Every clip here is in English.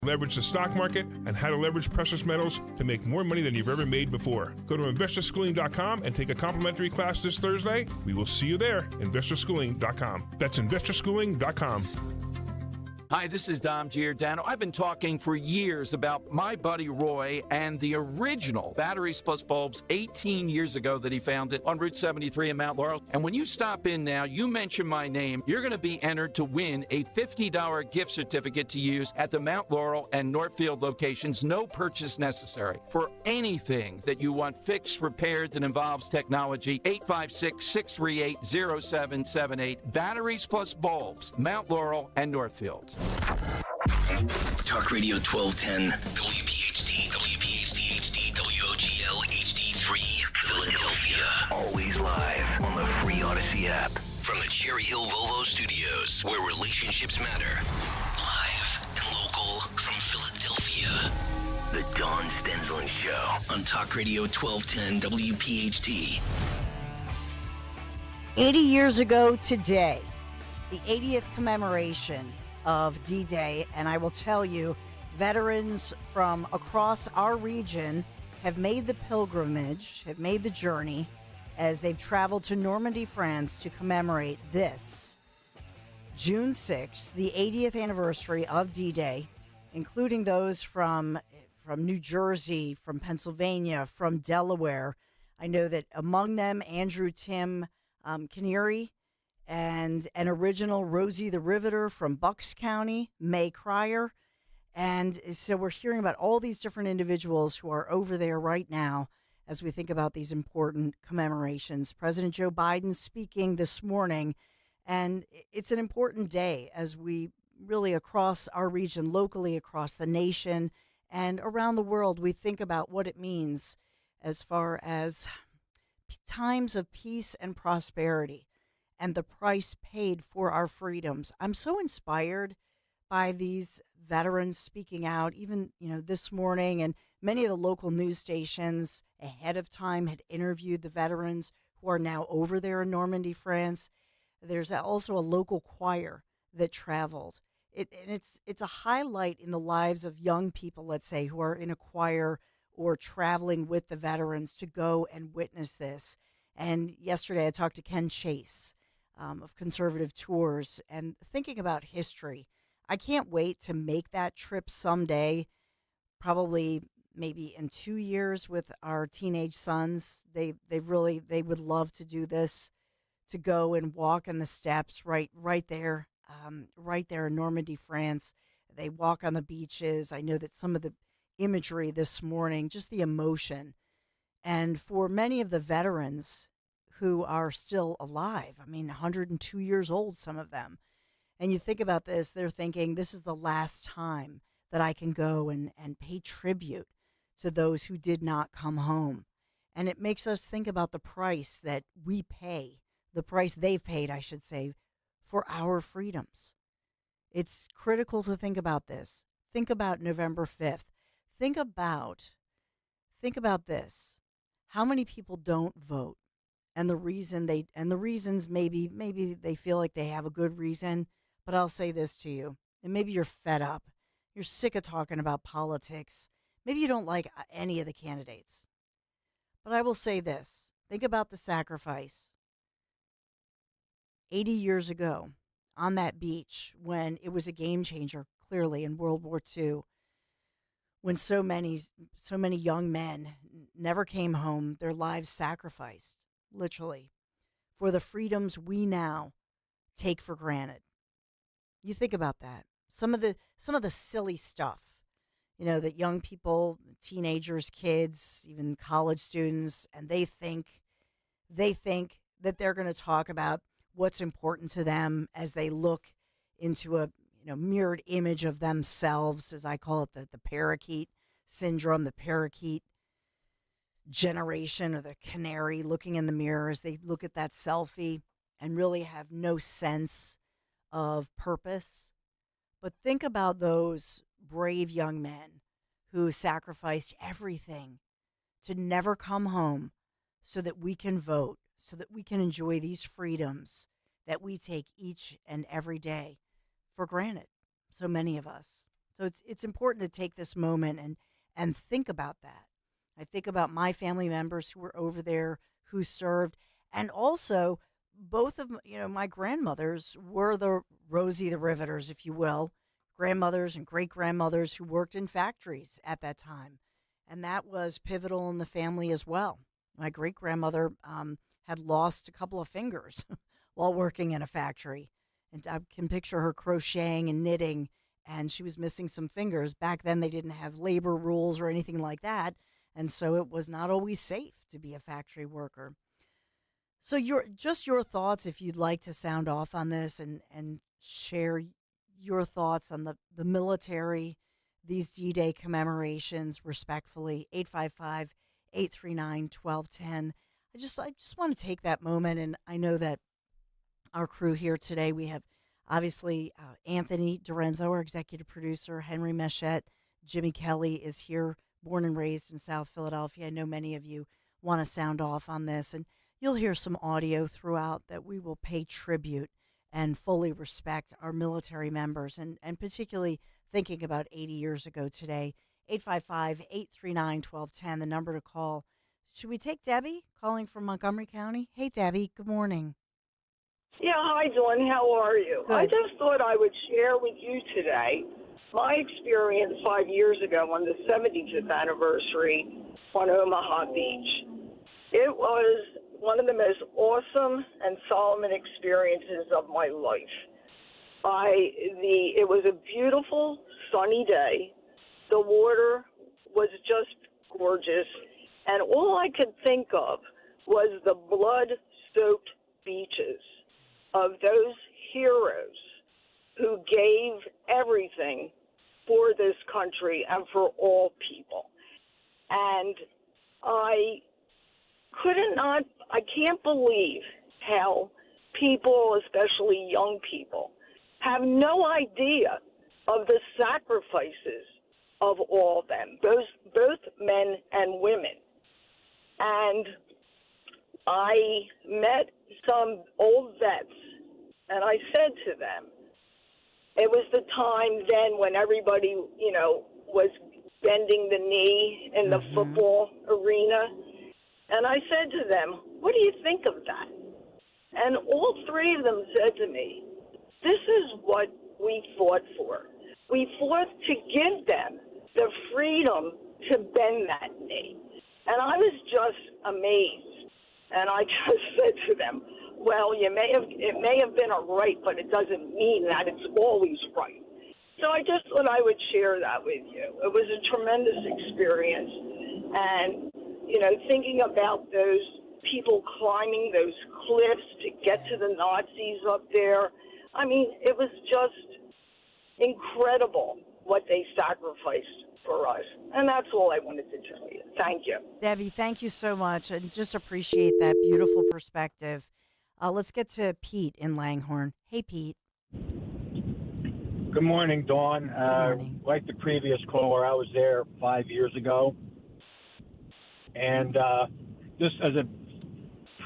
leverage the stock market, and how to leverage precious metals to make more money than you've ever made before. Go to investorschooling.com and take a complimentary class this Thursday. We will see you there, investorschooling.com. That's investorschooling.com. Hi, this is Dom Giordano. I've been talking for years about my buddy Roy and the original Batteries Plus Bulbs 18 years ago that he founded on Route 73 in Mount Laurel. And when you stop in now, you mention my name, you're going to be entered to win a $50 gift certificate to use at the Mount Laurel and Northfield locations. No purchase necessary. For anything that you want fixed, repaired that involves technology, 856-638-0778. Batteries Plus Bulbs, Mount Laurel and Northfield. Talk Radio 1210, WPHT, WPHT HD, WOGL HD3, Philadelphia. Always live on the free Odyssey app. From the Cherry Hill Volvo Studios, where relationships matter. Live and local from Philadelphia. The Dawn Stensland Show on Talk Radio 1210, WPHT. 80 years ago today, the 80th commemoration of D-Day, and I will tell you, veterans from across our region have made the pilgrimage, have made the journey as they've traveled to Normandy, France to commemorate this June 6th, the 80th anniversary of D-Day, including those from New Jersey, from Pennsylvania, from Delaware. I know that among them, Andrew Tim Kinneary, and an original Rosie the Riveter from Bucks County, May Cryer. And so we're hearing about all these different individuals who are over there right now as we think about these important commemorations. President Joe Biden speaking this morning, and it's an important day as we really across our region, locally across the nation, and around the world, we think about what it means as far as times of peace and prosperity and the price paid for our freedoms. I'm so inspired by these veterans speaking out, even, this morning, and many of the local news stations ahead of time had interviewed the veterans who are now over there in Normandy, France. There's also a local choir that traveled. It's a highlight in the lives of young people, let's say, who are in a choir or traveling with the veterans to go and witness this. And yesterday I talked to Ken Chase of Conservative Tours, and thinking about history, I can't wait to make that trip someday, probably maybe in 2 years with our teenage sons. They would love to do this, to go and walk in the steps right there in Normandy, France. They walk on the beaches. I know that some of the imagery this morning, just the emotion, and for many of the veterans who are still alive, 102 years old, some of them. And you think about this, they're thinking, this is the last time that I can go and pay tribute to those who did not come home. And it makes us think about the price that we pay, the price they've paid, I should say, for our freedoms. It's critical to think about this. Think about November 5th. Think about this. How many people don't vote? And the reasons maybe they feel like they have a good reason, but I'll say this to you, and maybe you're fed up. You're sick of talking about politics. Maybe you don't like any of the candidates. But I will say this, think about the sacrifice. 80 years ago on that beach when it was a game changer, clearly, in World War II, when so many young men never came home, their lives sacrificed, literally, for the freedoms we now take for granted. You think about that. Some of the silly stuff, that young people, teenagers, kids, even college students, and they think that they're going to talk about what's important to them as they look into a mirrored image of themselves, as I call it, the parakeet syndrome, the parakeet generation, or the canary looking in the mirror as they look at that selfie and really have no sense of purpose. But think about those brave young men who sacrificed everything to never come home so that we can vote, so that we can enjoy these freedoms that we take each and every day for granted, so many of us. So it's important to take this moment and think about that. I think about my family members who were over there who served, and also both of my grandmothers were the Rosie the Riveters, if you will, grandmothers and great grandmothers who worked in factories at that time, and that was pivotal in the family as well. My great grandmother had lost a couple of fingers while working in a factory, and I can picture her crocheting and knitting, and she was missing some fingers. Back then, they didn't have labor rules or anything like that, and so it was not always safe to be a factory worker. So your thoughts, if you'd like to sound off on this and share your thoughts on the military, these D-Day commemorations, respectfully, 855-839-1210. I just want to take that moment, and I know that our crew here today, we have obviously Anthony Dorenzo, our executive producer, Henry Meshette, Jimmy Kelly is here, born and raised in South Philadelphia. I know many of you want to sound off on this, and you'll hear some audio throughout that we will pay tribute and fully respect our military members, and particularly thinking about 80 years ago today. 855-839-1210, the number to call. Should we take Debbie calling from Montgomery County? Hey, Debbie, good morning. Yeah, hi, Dawn. How are you? Good. I just thought I would share with you today my experience 5 years ago on the 75th anniversary on Omaha Beach. It was one of the most awesome and solemn experiences of my life. It was a beautiful, sunny day. The water was just gorgeous, and all I could think of was the blood-soaked beaches of those heroes who gave everything for this country and for all people. And I can't believe how people, especially young people, have no idea of the sacrifices of all of them, both men and women. And I met some old vets, and I said to them, it was the time then when everybody, was bending the knee in the football arena. And I said to them, what do you think of that? And all three of them said to me, this is what we fought for. We fought to give them the freedom to bend that knee. And I was just amazed. And I just said to them, well, it may have been a right, but it doesn't mean that it's always right. So I just thought I would share that with you. It was a tremendous experience. And, thinking about those people climbing those cliffs to get to the Nazis up there, I mean, it was just incredible what they sacrificed for us. And that's all I wanted to tell you. Thank you. Debbie, thank you so much, and just appreciate that beautiful perspective. Let's get to Pete in Langhorne. Hey, Pete. Good morning, Dawn. Good morning. Like the previous caller, I was there 5 years ago. And just as a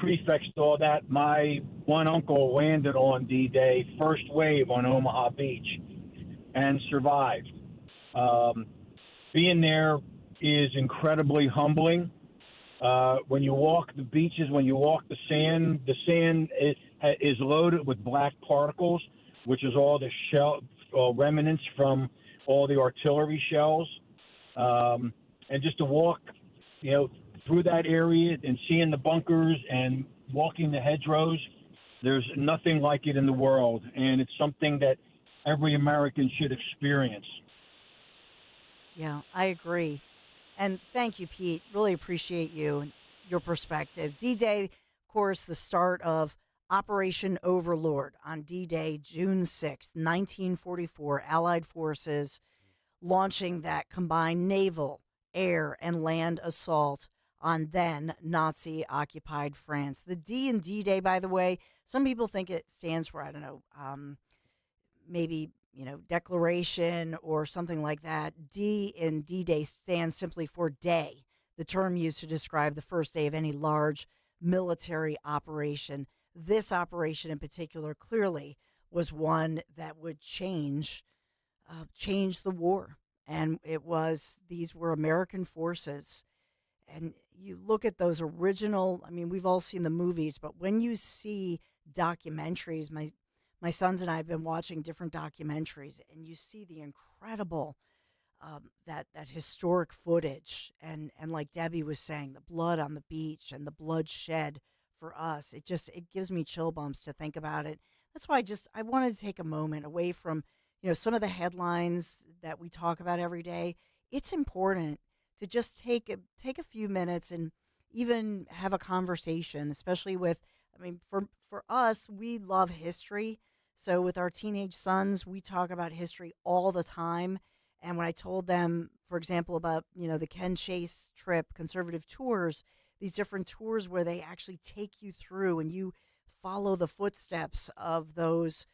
prefix to all that, my one uncle landed on D-Day, first wave on Omaha Beach, and survived. Being there is incredibly humbling. When you walk the beaches, when you walk the sand is loaded with black particles, which is all the shell remnants from all the artillery shells. And just to walk, through that area and seeing the bunkers and walking the hedgerows, there's nothing like it in the world. And it's something that every American should experience. Yeah, I agree. And thank you, Pete. Really appreciate you and your perspective. D-Day, of course, the start of Operation Overlord on D-Day, June 6th, 1944, Allied forces launching that combined naval, air, and land assault on then Nazi-occupied France. The D in D-Day, by the way, some people think it stands for, I don't know, maybe, declaration or something like that. D in D-Day stands simply for day, the term used to describe the first day of any large military operation. This operation in particular clearly was one that would change changed the war. And these were American forces. And you look at those original, I mean, we've all seen the movies, but when you see documentaries, my sons and I have been watching different documentaries, and you see the incredible, that historic footage. And like Debbie was saying, the blood on the beach and the blood shed for us, it gives me chill bumps to think about it. That's why I wanted to take a moment away from, some of the headlines that we talk about every day. It's important to just take a few minutes and even have a conversation, especially for us, we love history. So with our teenage sons, we talk about history all the time. And when I told them, for example, about, the Ken Chase trip, conservative tours, these different tours where they actually take you through and you follow the footsteps of those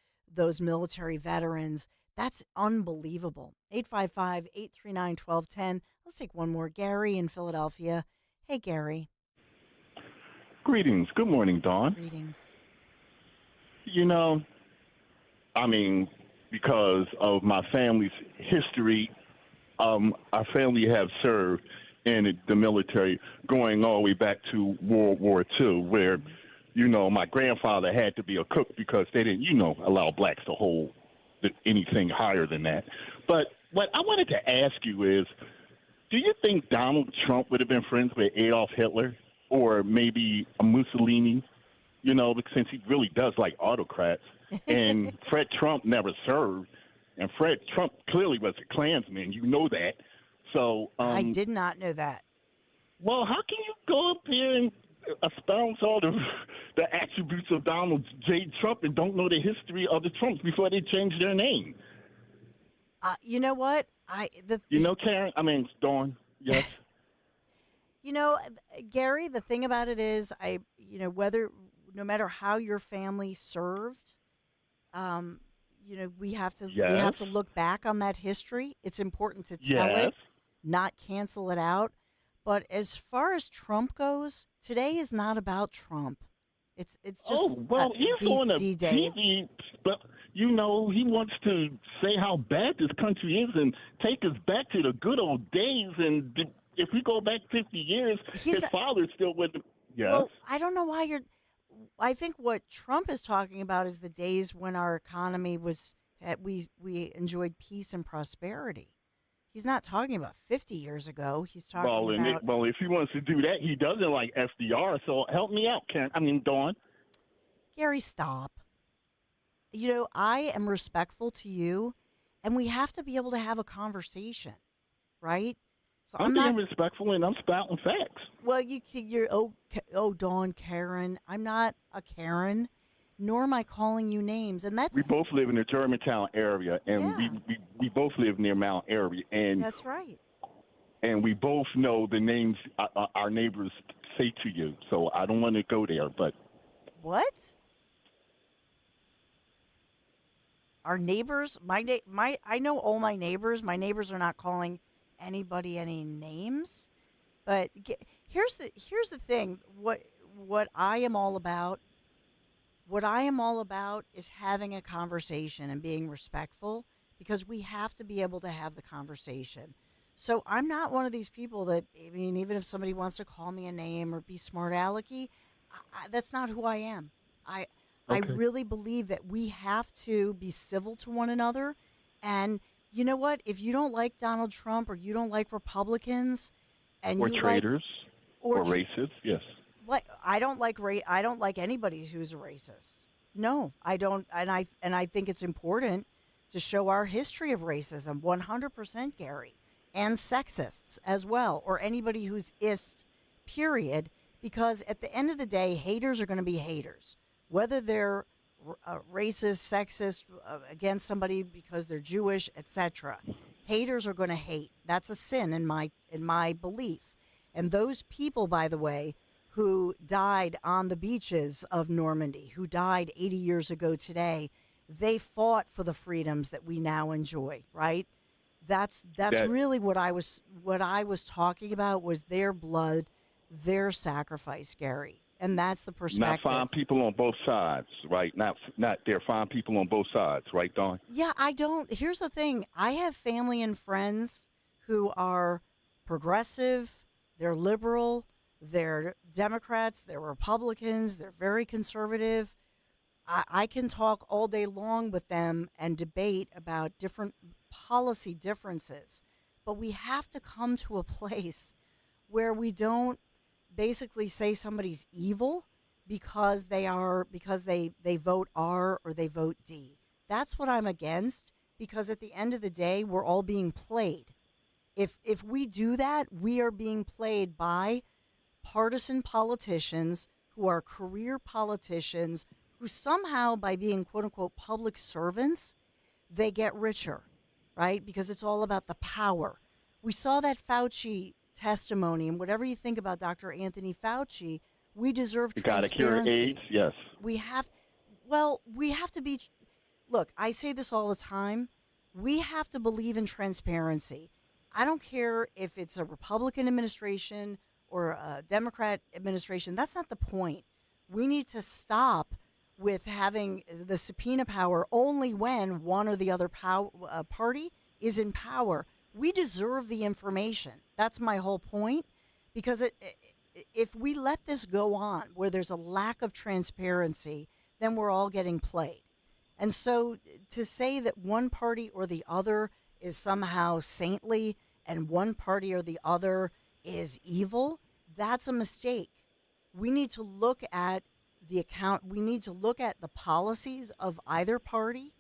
military veterans, that's unbelievable. 855-839-1210. Let's take one more. Gary in Philadelphia. Hey, Gary. Greetings. Good morning, Dawn. Greetings. Because of my family's history, our family have served in the military going all the way back to World War II, where, my grandfather had to be a cook because they didn't, allow blacks to hold anything higher than that. But what I wanted to ask you is, do you think Donald Trump would have been friends with Adolf Hitler or maybe a Mussolini? Since he really does like autocrats. And Fred Trump never served. And Fred Trump clearly was a Klansman. You know that. So I did not know that. Well, how can you go up here and espouse all the attributes of Donald J. Trump and don't know the history of the Trumps before they changed their name? You know what? Karen? Dawn, yes. Gary, the thing about it is, no matter how your family served, we have to look back on that history. It's important to tell it, not cancel it out. But as far as Trump goes, today is not about Trump. It's just he's on a D-Day. TV, but he wants to say how bad this country is and take us back to the good old days. And if we go back 50 years, his father's still with him. Yes. Well, I don't know why I think what Trump is talking about is the days when our economy we enjoyed peace and prosperity. He's not talking about 50 years ago. He's talking about... if he wants to do that, he doesn't like FDR. So help me out, Karen. Dawn. Gary, stop. I am respectful to you, and we have to be able to have a conversation, right? So I'm being respectful, and I'm spouting facts. Well, you're Dawn, Karen. I'm not a Karen, nor am I calling you names, and that's... We both live in the Germantown area, and we both live near Mount Airy, and... That's right. And we both know the names our neighbors say to you, so I don't want to go there, but... What? Our neighbors? I know all my neighbors. My neighbors are not calling anybody any names, but here's the thing. What I am all about is having a conversation and being respectful, because we have to be able to have the conversation. So I'm not one of these people that, even if somebody wants to call me a name or be smart alecky, that's not who I am. I really believe that we have to be civil to one another. And you know what? If you don't like Donald Trump, or you don't like Republicans, and or traitors, or racists, yes. I don't like anybody who's a racist. No, I don't. And I think it's important to show our history of racism, 100%, Gary, and sexists as well, or anybody who's ist, period. Because at the end of the day, haters are going to be haters, whether they're racist, sexist, against somebody because they're Jewish, etc. Haters are going to hate. That's a sin in my belief. And those people, by the way, who died on the beaches of Normandy, who died 80 years ago today, they fought for the freedoms that we now enjoy, right? That's really what I was talking about, was their blood, their sacrifice, Gary. And that's the Not perspective. fine people on both sides, right? Not they're fine people on both sides, right, Dawn? Yeah, I don't. Here's the thing. I have family and friends who are progressive, they're liberal, they're Democrats, they're Republicans, they're very conservative. I can talk all day long with them and debate about different policy differences. But we have to come to a place where we don't basically say somebody's evil because they vote R or they vote D. That's what I'm against, because at the end of the day, we're all being played. If we do that, we are being played by partisan politicians who are career politicians who somehow, by being quote unquote public servants, they get richer, right? Because it's all about the power. We saw that Fauci testimony, and whatever you think about Dr. Anthony Fauci, we deserve You got to transparency. cure AIDS, yes. We have to be. Look, I say this all the time. We have to believe in transparency. I don't care if it's a Republican administration or a Democrat administration. That's not the point. We need to stop with having the subpoena power only when one or the other party is in power. We deserve the information. That's my whole point. Because if we let this go on where there's a lack of transparency, then we're all getting played. And so to say that one party or the other is somehow saintly and one party or the other is evil, that's a mistake. We need to look at we need to look at the policies of either party,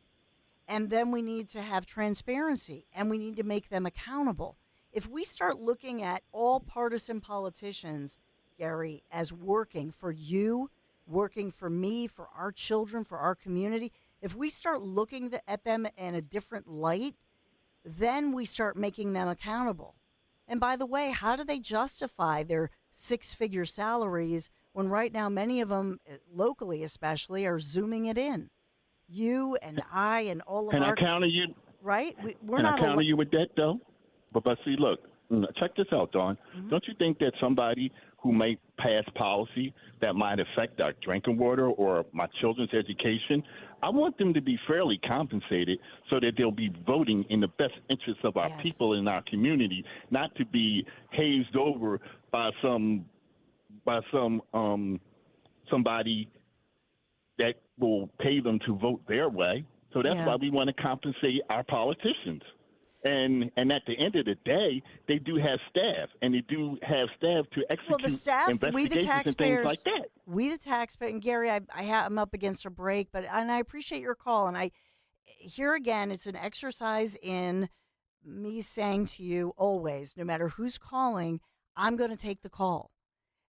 and then we need to have transparency and we need to make them accountable. If we start looking at all partisan politicians, Gary, as working for you, working for me, for our children, for our community, if we start looking at them in a different light, then we start making them accountable. And by the way, how do they justify their six-figure salaries when right now many of them, locally especially, are zooming it in? You and I and all of And our... I counter you. Right? We're And not... I counter you with that, though. But see, look, check this out, Dawn. Mm-hmm. Don't you think that somebody who may pass policy that might affect our drinking water or my children's education, I want them to be fairly compensated so that they'll be voting in the best interests of our people in our community, not to be hazed over by somebody that will pay them to vote their way. So that's why we want to compensate our politicians. And at the end of the day, they do have staff, and they do have staff to execute investigations and things like that. We the taxpayers, and Gary, I'm up against a break, and I appreciate your call. And here again, it's an exercise in me saying to you always, no matter who's calling, I'm going to take the call,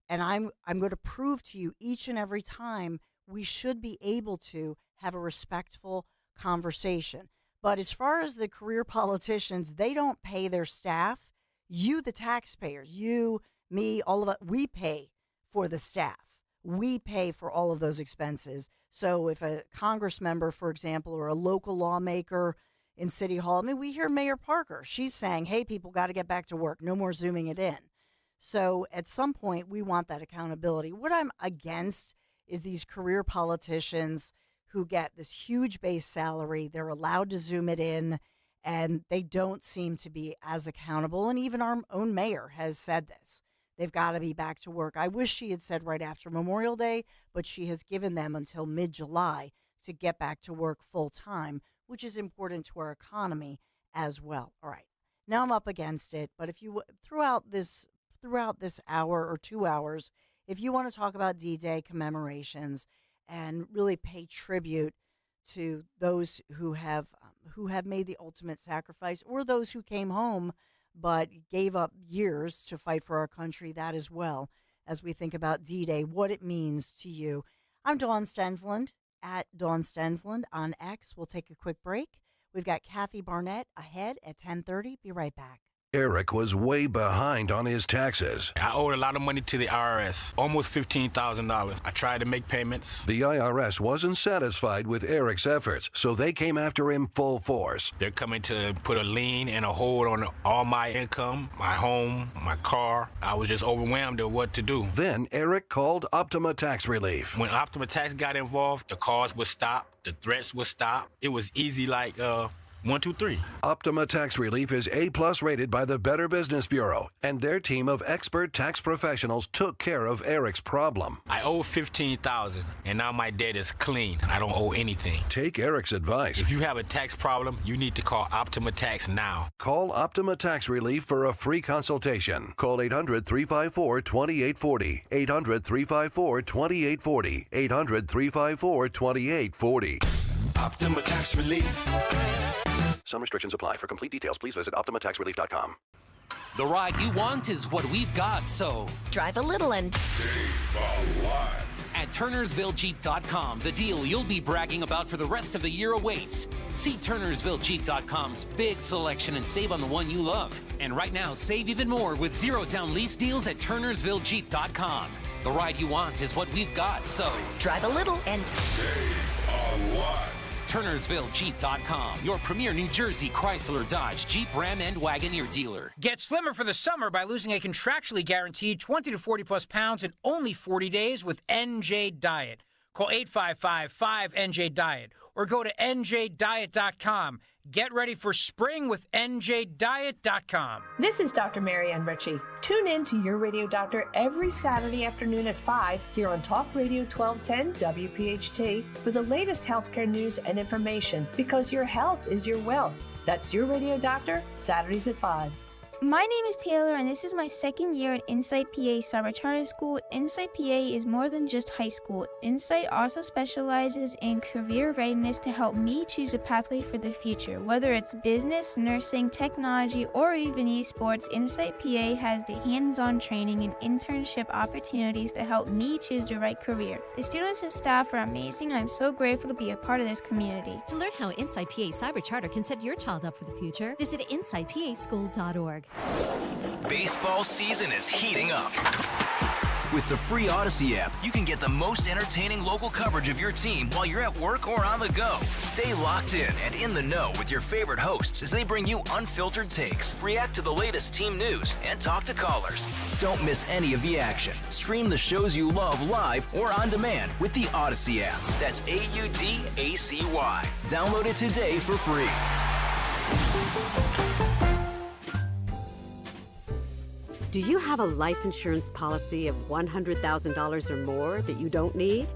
and I'm going to prove to you each and every time we should be able to have a respectful conversation. But as far as the career politicians, they don't pay their staff. You, the taxpayers, you, me, all of us, we pay for the staff. We pay for all of those expenses. So if a Congress member, for example, or a local lawmaker in City Hall, I mean, we hear Mayor Parker. She's saying, hey, people got to get back to work. No more zooming it in. So at some point, we want that accountability. What I'm against is these career politicians who get this huge base salary. They're allowed to zoom it in, and they don't seem to be as accountable. And even our own mayor has said this. They've got to be back to work. I wish she had said right after Memorial Day, but she has given them until mid-July to get back to work full-time, which is important to our economy as well. All right. Now I'm up against it, but if you throughout this hour or 2 hours, if you want to talk about D-Day commemorations and really pay tribute to those who have made the ultimate sacrifice, or those who came home but gave up years to fight for our country, that as well, as we think about D-Day, what it means to you. I'm Dawn Stensland, at Dawn Stensland on X. We'll take a quick break. We've got Kathy Barnett ahead at 10:30. Be right back. Eric was way behind on his taxes. I owed a lot of money to the IRS, almost $15,000. I tried to make payments. The IRS wasn't satisfied with Eric's efforts, so they came after him full force. They're coming to put a lien and a hold on all my income, my home, my car. I was just overwhelmed at what to do. Then Eric called Optima Tax Relief. When Optima Tax got involved, the calls would stop, the threats would stop. It was easy like 1, 2, 3. Optima Tax Relief is A+ rated by the Better Business Bureau, and their team of expert tax professionals took care of Eric's problem. I owe $15,000, and now my debt is clean. I don't owe anything. Take Eric's advice. If you have a tax problem, you need to call Optima Tax now. Call Optima Tax Relief for a free consultation. Call 800-354-2840. 800-354-2840. 800-354-2840. Optima Tax Relief. Some restrictions apply. For complete details, please visit OptimaTaxRelief.com. The ride you want is what we've got, so drive a little and save a lot. At TurnersvilleJeep.com, the deal you'll be bragging about for the rest of the year awaits. See TurnersvilleJeep.com's big selection and save on the one you love. And right now, save even more with 0-down lease deals at TurnersvilleJeep.com. The ride you want is what we've got, so drive a little and save a lot. TurnersvilleJeep.com, your premier New Jersey Chrysler, Dodge, Jeep, Ram, and Wagoneer dealer. Get slimmer for the summer by losing a contractually guaranteed 20 to 40 plus pounds in only 40 days with NJ Diet. Call 855-5NJ-DIET or go to NJDiet.com. Get ready for spring with NJDiet.com. This is Dr. Marianne Ritchie. Tune in to Your Radio Doctor every Saturday afternoon at 5 here on Talk Radio 1210 WPHT for the latest healthcare news and information, because your health is your wealth. That's Your Radio Doctor, Saturdays at 5. My name is Taylor, and this is my second year at Insight PA Summer Charter School. Insight PA is more than just high school. Insight also specializes in career readiness to help me choose a pathway for the future. Whether it's business, nursing, technology, or even esports, Insight PA has the hands-on training and internship opportunities to help me choose the right career. The students and staff are amazing, and I'm so grateful to be a part of this community. To learn how Insight PA Cyber Charter can set your child up for the future, visit insightpaschool.org. Baseball season is heating up. With the free Odyssey app, you can get the most entertaining local coverage of your team while you're at work or on the go. Stay locked in the know with your favorite hosts as they bring you unfiltered takes, react to the latest team news, and talk to callers. Don't miss any of the action. Stream the shows you love live or on demand with the Odyssey app. That's AUDACY. Download it today for free. Do you have a life insurance policy of $100,000 or more that you don't need?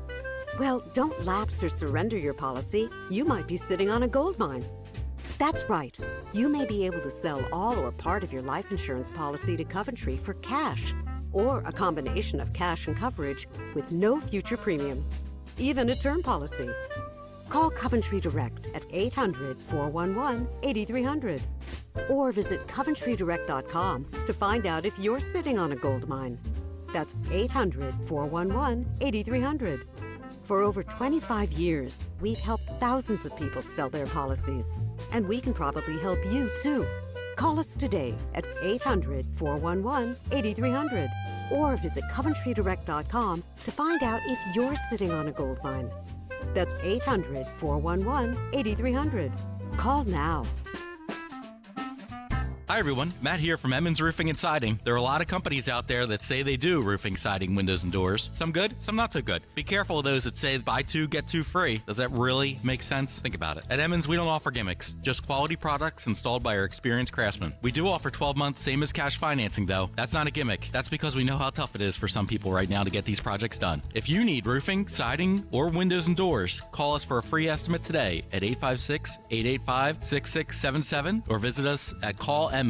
Well, don't lapse or surrender your policy. You might be sitting on a gold mine. That's right. You may be able to sell all or part of your life insurance policy to Coventry for cash, or a combination of cash and coverage with no future premiums, even a term policy. Call Coventry Direct at 800-411-8300 or visit CoventryDirect.com to find out if you're sitting on a gold mine. That's 800-411-8300. For over 25 years, we've helped thousands of people sell their policies, and we can probably help you too. Call us today at 800-411-8300 or visit CoventryDirect.com to find out if you're sitting on a gold mine. That's 800-411-8300. Call now. Hi everyone, Matt here from Emmons Roofing and Siding. There are a lot of companies out there that say they do roofing, siding, windows, and doors. Some good, some not so good. Be careful of those that say buy two, get two free. Does that really make sense? Think about it. At Emmons, we don't offer gimmicks, just quality products installed by our experienced craftsmen. We do offer 12 months, same as cash financing though. That's not a gimmick. That's because we know how tough it is for some people right now to get these projects done. If you need roofing, siding, or windows and doors, call us for a free estimate today at 856-885-6677 or visit us at callemmons.com.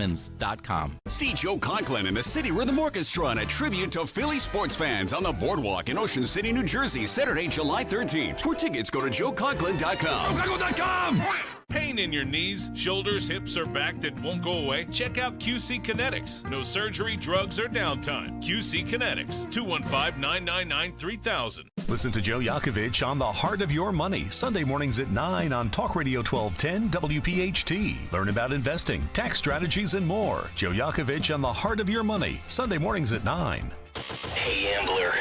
See Joe Conklin and the City Rhythm Orchestra in a tribute to Philly sports fans on the Boardwalk in Ocean City, New Jersey, Saturday, July 13th. For tickets, go to joeconklin.com. JoeConklin.com! Pain in your knees, shoulders, hips, or back that won't go away? Check out QC Kinetics. No surgery, drugs, or downtime. QC Kinetics. 215-999-3000. Listen to Joe Yakovich on The Heart of Your Money, Sunday mornings at 9 on Talk Radio 1210 WPHT. Learn about investing, tax strategies, and more. Joe Yakovich on The Heart of Your Money, Sunday mornings at 9. Hey, Ambler.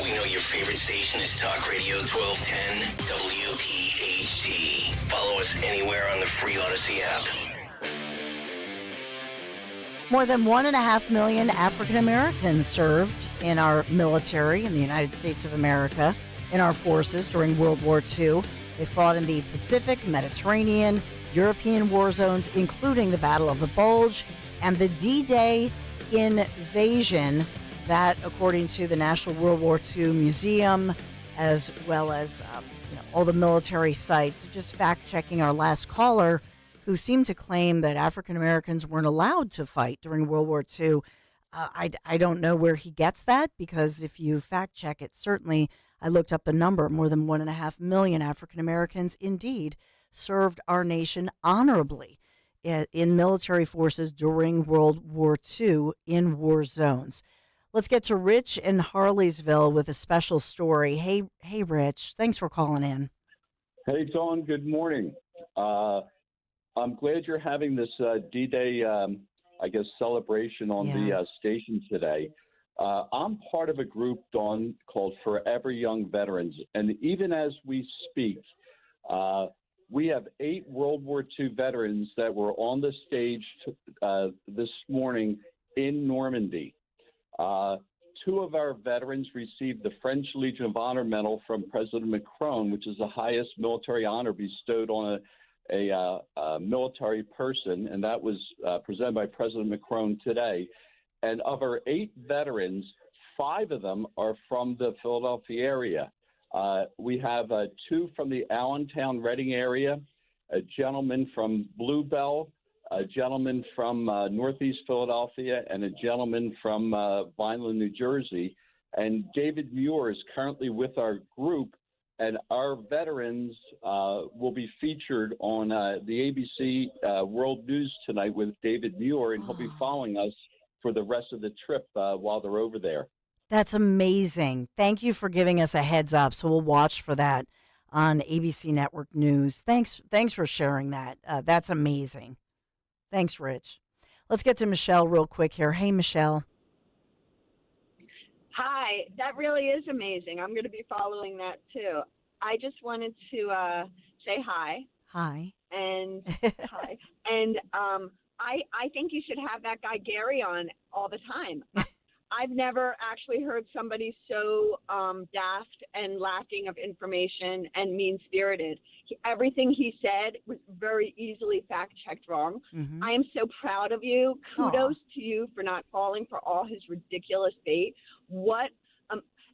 We know your favorite station is Talk Radio 1210 WPHT. Follow us anywhere on the free Odyssey app. More than 1.5 million African Americans served in our military in the United States of America, in our forces during World War II. They fought in the Pacific, Mediterranean, European war zones, including the Battle of the Bulge and the D-Day invasion. That, according to the National World War II Museum, as well as all the military sites. Just fact-checking our last caller, who seemed to claim that African Americans weren't allowed to fight during World War II. I don't know where he gets that, because if you fact-check it, certainly I looked up the number. More than 1.5 million African Americans indeed served our nation honorably in military forces during World War II in war zones. Let's get to Rich in Harleysville with a special story. Hey, Rich, thanks for calling in. Hey, Dawn, good morning. I'm glad you're having this D-Day, celebration on the station today. I'm part of a group, Dawn, called Forever Young Veterans. And even as we speak, we have 8 World War II veterans that were on the stage this morning in Normandy. 2 of our veterans received the French Legion of Honor Medal from President Macron, which is the highest military honor bestowed on a military person, and that was presented by President Macron today. And of our 8 veterans, 5 of them are from the Philadelphia area. We have 2 from the Allentown, Reading area, a gentleman from Bluebell, a gentleman from Northeast Philadelphia, and a gentleman from Vineland, New Jersey. And David Muir is currently with our group, and our veterans will be featured on the ABC World News tonight with David Muir, and he'll be following us for the rest of the trip while they're over there. That's amazing. Thank you for giving us a heads up, so we'll watch for that on ABC Network News. Thanks for sharing that. That's amazing. Thanks, Rich. Let's get to Michelle real quick here. Hey, Michelle. Hi, that really is amazing. I'm going to be following that too. I just wanted to say hi. Hi. And hi. And I think you should have that guy Gary on all the time. I've never actually heard somebody so daft and lacking of information and mean-spirited. Everything he said was very easily fact-checked wrong. Mm-hmm. I am so proud of you. Kudos to you for not falling for all his ridiculous bait. What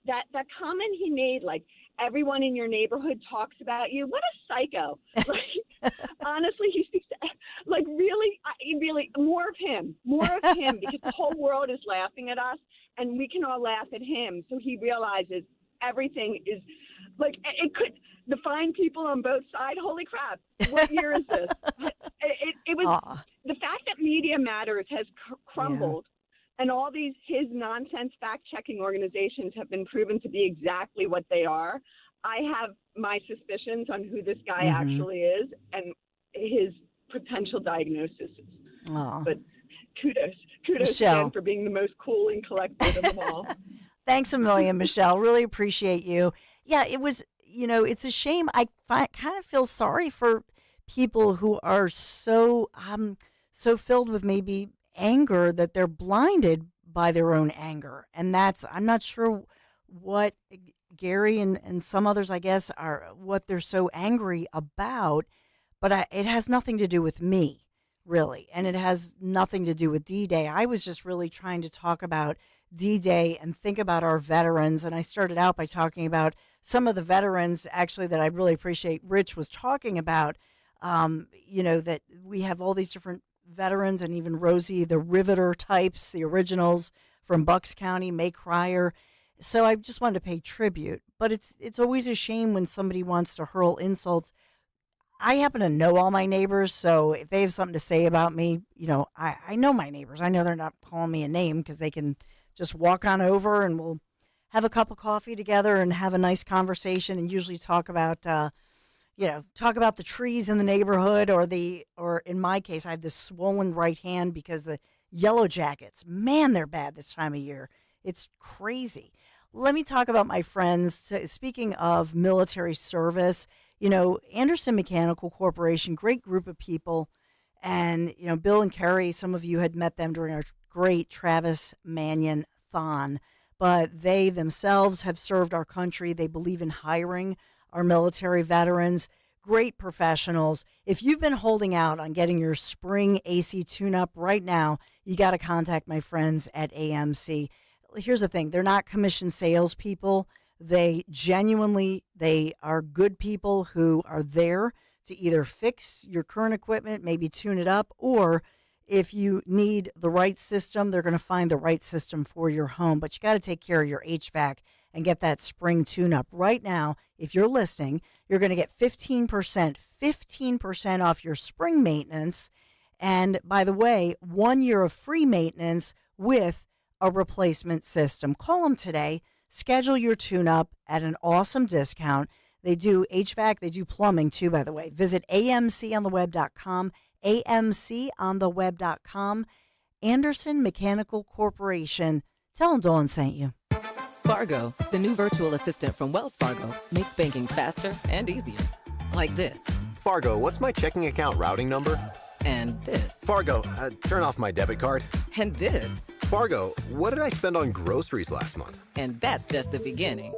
that comment he made, like, everyone in your neighborhood talks about you. What a psycho. Like, honestly, he speaks to, like, really, more of him, because the whole world is laughing at us, and we can all laugh at him. So he realizes everything is, like, it could define people on both sides. Holy crap. What year is this? It was, the fact that Media Matters has crumbled. Yeah. And all these his nonsense fact-checking organizations have been proven to be exactly what they are. I have my suspicions on who this guy actually is and his potential diagnosis. But kudos Michelle. Again for being the most cool and collected of them all. Thanks a million, Michelle. Really appreciate you. Yeah, it was, it's a shame. I kind of feel sorry for people who are so filled with maybe anger that they're blinded by their own anger. And I'm not sure what Gary and some others, I guess, are what they're so angry about, but it has nothing to do with me, really. And it has nothing to do with D-Day. I was just really trying to talk about D-Day and think about our veterans. And I started out by talking about some of the veterans, actually, that I really appreciate Rich was talking about, that we have all these different veterans, and even Rosie, the Riveter types, the originals from Bucks County, May Cryer. So I just wanted to pay tribute. But it's always a shame when somebody wants to hurl insults. I happen to know all my neighbors, so if they have something to say about me, I know my neighbors. I know they're not calling me a name because they can just walk on over and we'll have a cup of coffee together and have a nice conversation and usually talk about the trees in the neighborhood or in my case, I have this swollen right hand because the yellow jackets, man, they're bad this time of year. It's crazy. Let me talk about my friends. Speaking of military service, Anderson Mechanical Corporation, great group of people. And, Bill and Kerry, some of you had met them during our great Travis Mannion-thon. But they themselves have served our country. They believe in hiring our military veterans, great professionals. If you've been holding out on getting your spring AC tune-up right now, you got to contact my friends at AMC. Here's the thing. They're not commissioned salespeople. They are good people who are there to either fix your current equipment, maybe tune it up, or if you need the right system, they're going to find the right system for your home. But you got to take care of your HVAC and get that spring tune-up. Right now, if you're listening, you're going to get 15% off your spring maintenance. And by the way, 1 year of free maintenance with a replacement system. Call them today. Schedule your tune-up at an awesome discount. They do HVAC. They do plumbing, too, by the way. Visit amcontheweb.com, amcontheweb.com. Anderson Mechanical Corporation. Tell them Dawn sent you. Fargo, the new virtual assistant from Wells Fargo, makes banking faster and easier. Like this. Fargo, what's my checking account routing number? And this. Fargo, turn off my debit card. And this. Fargo, what did I spend on groceries last month? And that's just the beginning.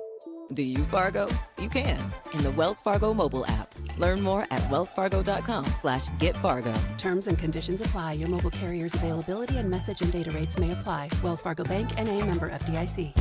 Do you, Fargo? You can in the Wells Fargo mobile app. Learn more at wellsfargo.com/getfargo. Terms and conditions apply. Your mobile carrier's availability and message and data rates may apply. Wells Fargo Bank, N.A., member FDIC.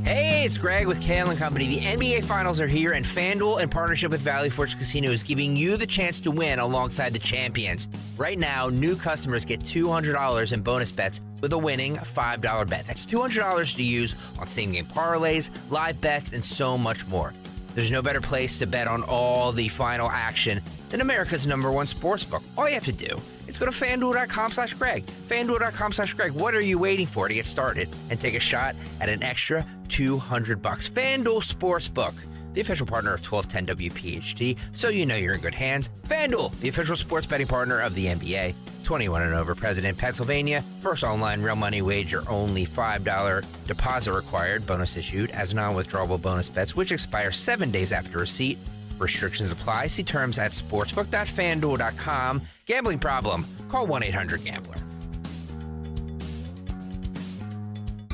Hey, it's Greg with Kale & Company. The NBA Finals are here, and FanDuel, in partnership with Valley Forge Casino, is giving you the chance to win alongside the champions. Right now, new customers get $200 in bonus bets with a winning $5 bet. That's $200 to use on same-game parlays, live bets, and so much more. There's no better place to bet on all the final action than America's #1 sportsbook. All you have to do is go to FanDuel.com/Greg. FanDuel.com/Greg. What are you waiting for to get started and take a shot at an extra $200? FanDuel Sportsbook, the official partner of 1210 WPHT, so you know you're in good hands. FanDuel, the official sports betting partner of the NBA. 21 and over, President, Pennsylvania. First online real money wager, only $5 deposit required. Bonus issued as non-withdrawable bonus bets, which expire 7 days after receipt. Restrictions apply. See terms at sportsbook.fanduel.com. Gambling problem? Call 1-800-GAMBLER.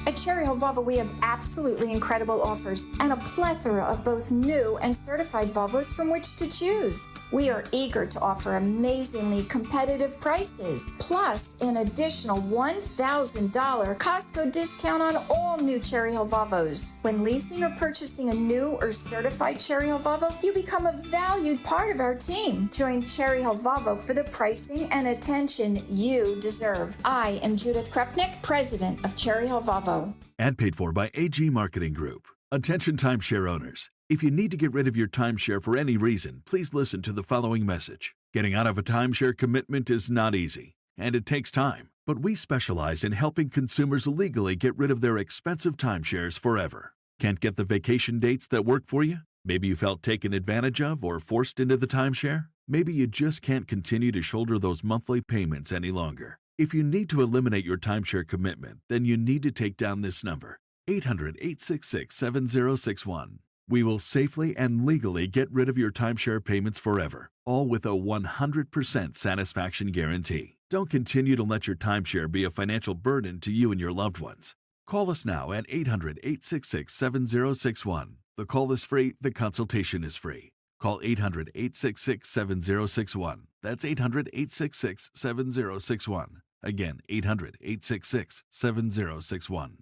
At Cherry Hill Volvo, we have absolutely incredible offers and a plethora of both new and certified Volvos from which to choose. We are eager to offer amazingly competitive prices, plus an additional $1,000 Costco discount on all new Cherry Hill Volvos. When leasing or purchasing a new or certified Cherry Hill Volvo, you become a valued part of our team. Join Cherry Hill Volvo for the pricing and attention you deserve. I am Judith Krupnick, president of Cherry Hill Volvo. Ad paid for by AG Marketing Group. Attention timeshare owners. If you need to get rid of your timeshare for any reason, please listen to the following message. Getting out of a timeshare commitment is not easy, and it takes time. But we specialize in helping consumers legally get rid of their expensive timeshares forever. Can't get the vacation dates that work for you? Maybe you felt taken advantage of or forced into the timeshare? Maybe you just can't continue to shoulder those monthly payments any longer. If you need to eliminate your timeshare commitment, then you need to take down this number, 800-866-7061. We will safely and legally get rid of your timeshare payments forever, all with a 100% satisfaction guarantee. Don't continue to let your timeshare be a financial burden to you and your loved ones. Call us now at 800-866-7061. The call is free, the consultation is free. Call 800-866-7061. That's 800-866-7061. Again, 800-866-7061.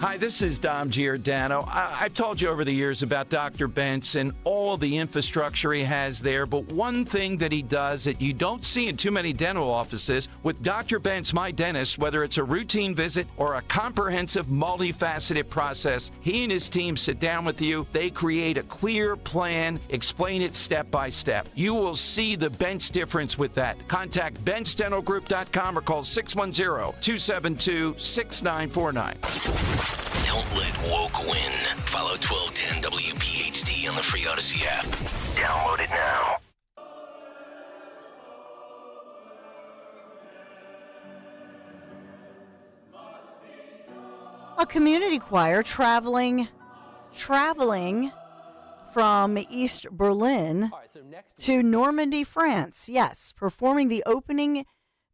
Hi, this is Dom Giordano. I've told you over the years about Dr. Bentz and all the infrastructure he has there, but one thing that he does that you don't see in too many dental offices, with Dr. Bentz, my dentist, whether it's a routine visit or a comprehensive, multifaceted process, he and his team sit down with you, they create a clear plan, explain it step by step. You will see the Bentz difference with that. Contact BentzDentalGroup.com or call 610-272-6949. Don't let woke win. Follow 1210 WPHT on the free Odyssey app. Download it now. A community choir traveling from East Berlin to Normandy, France. Yes, performing the opening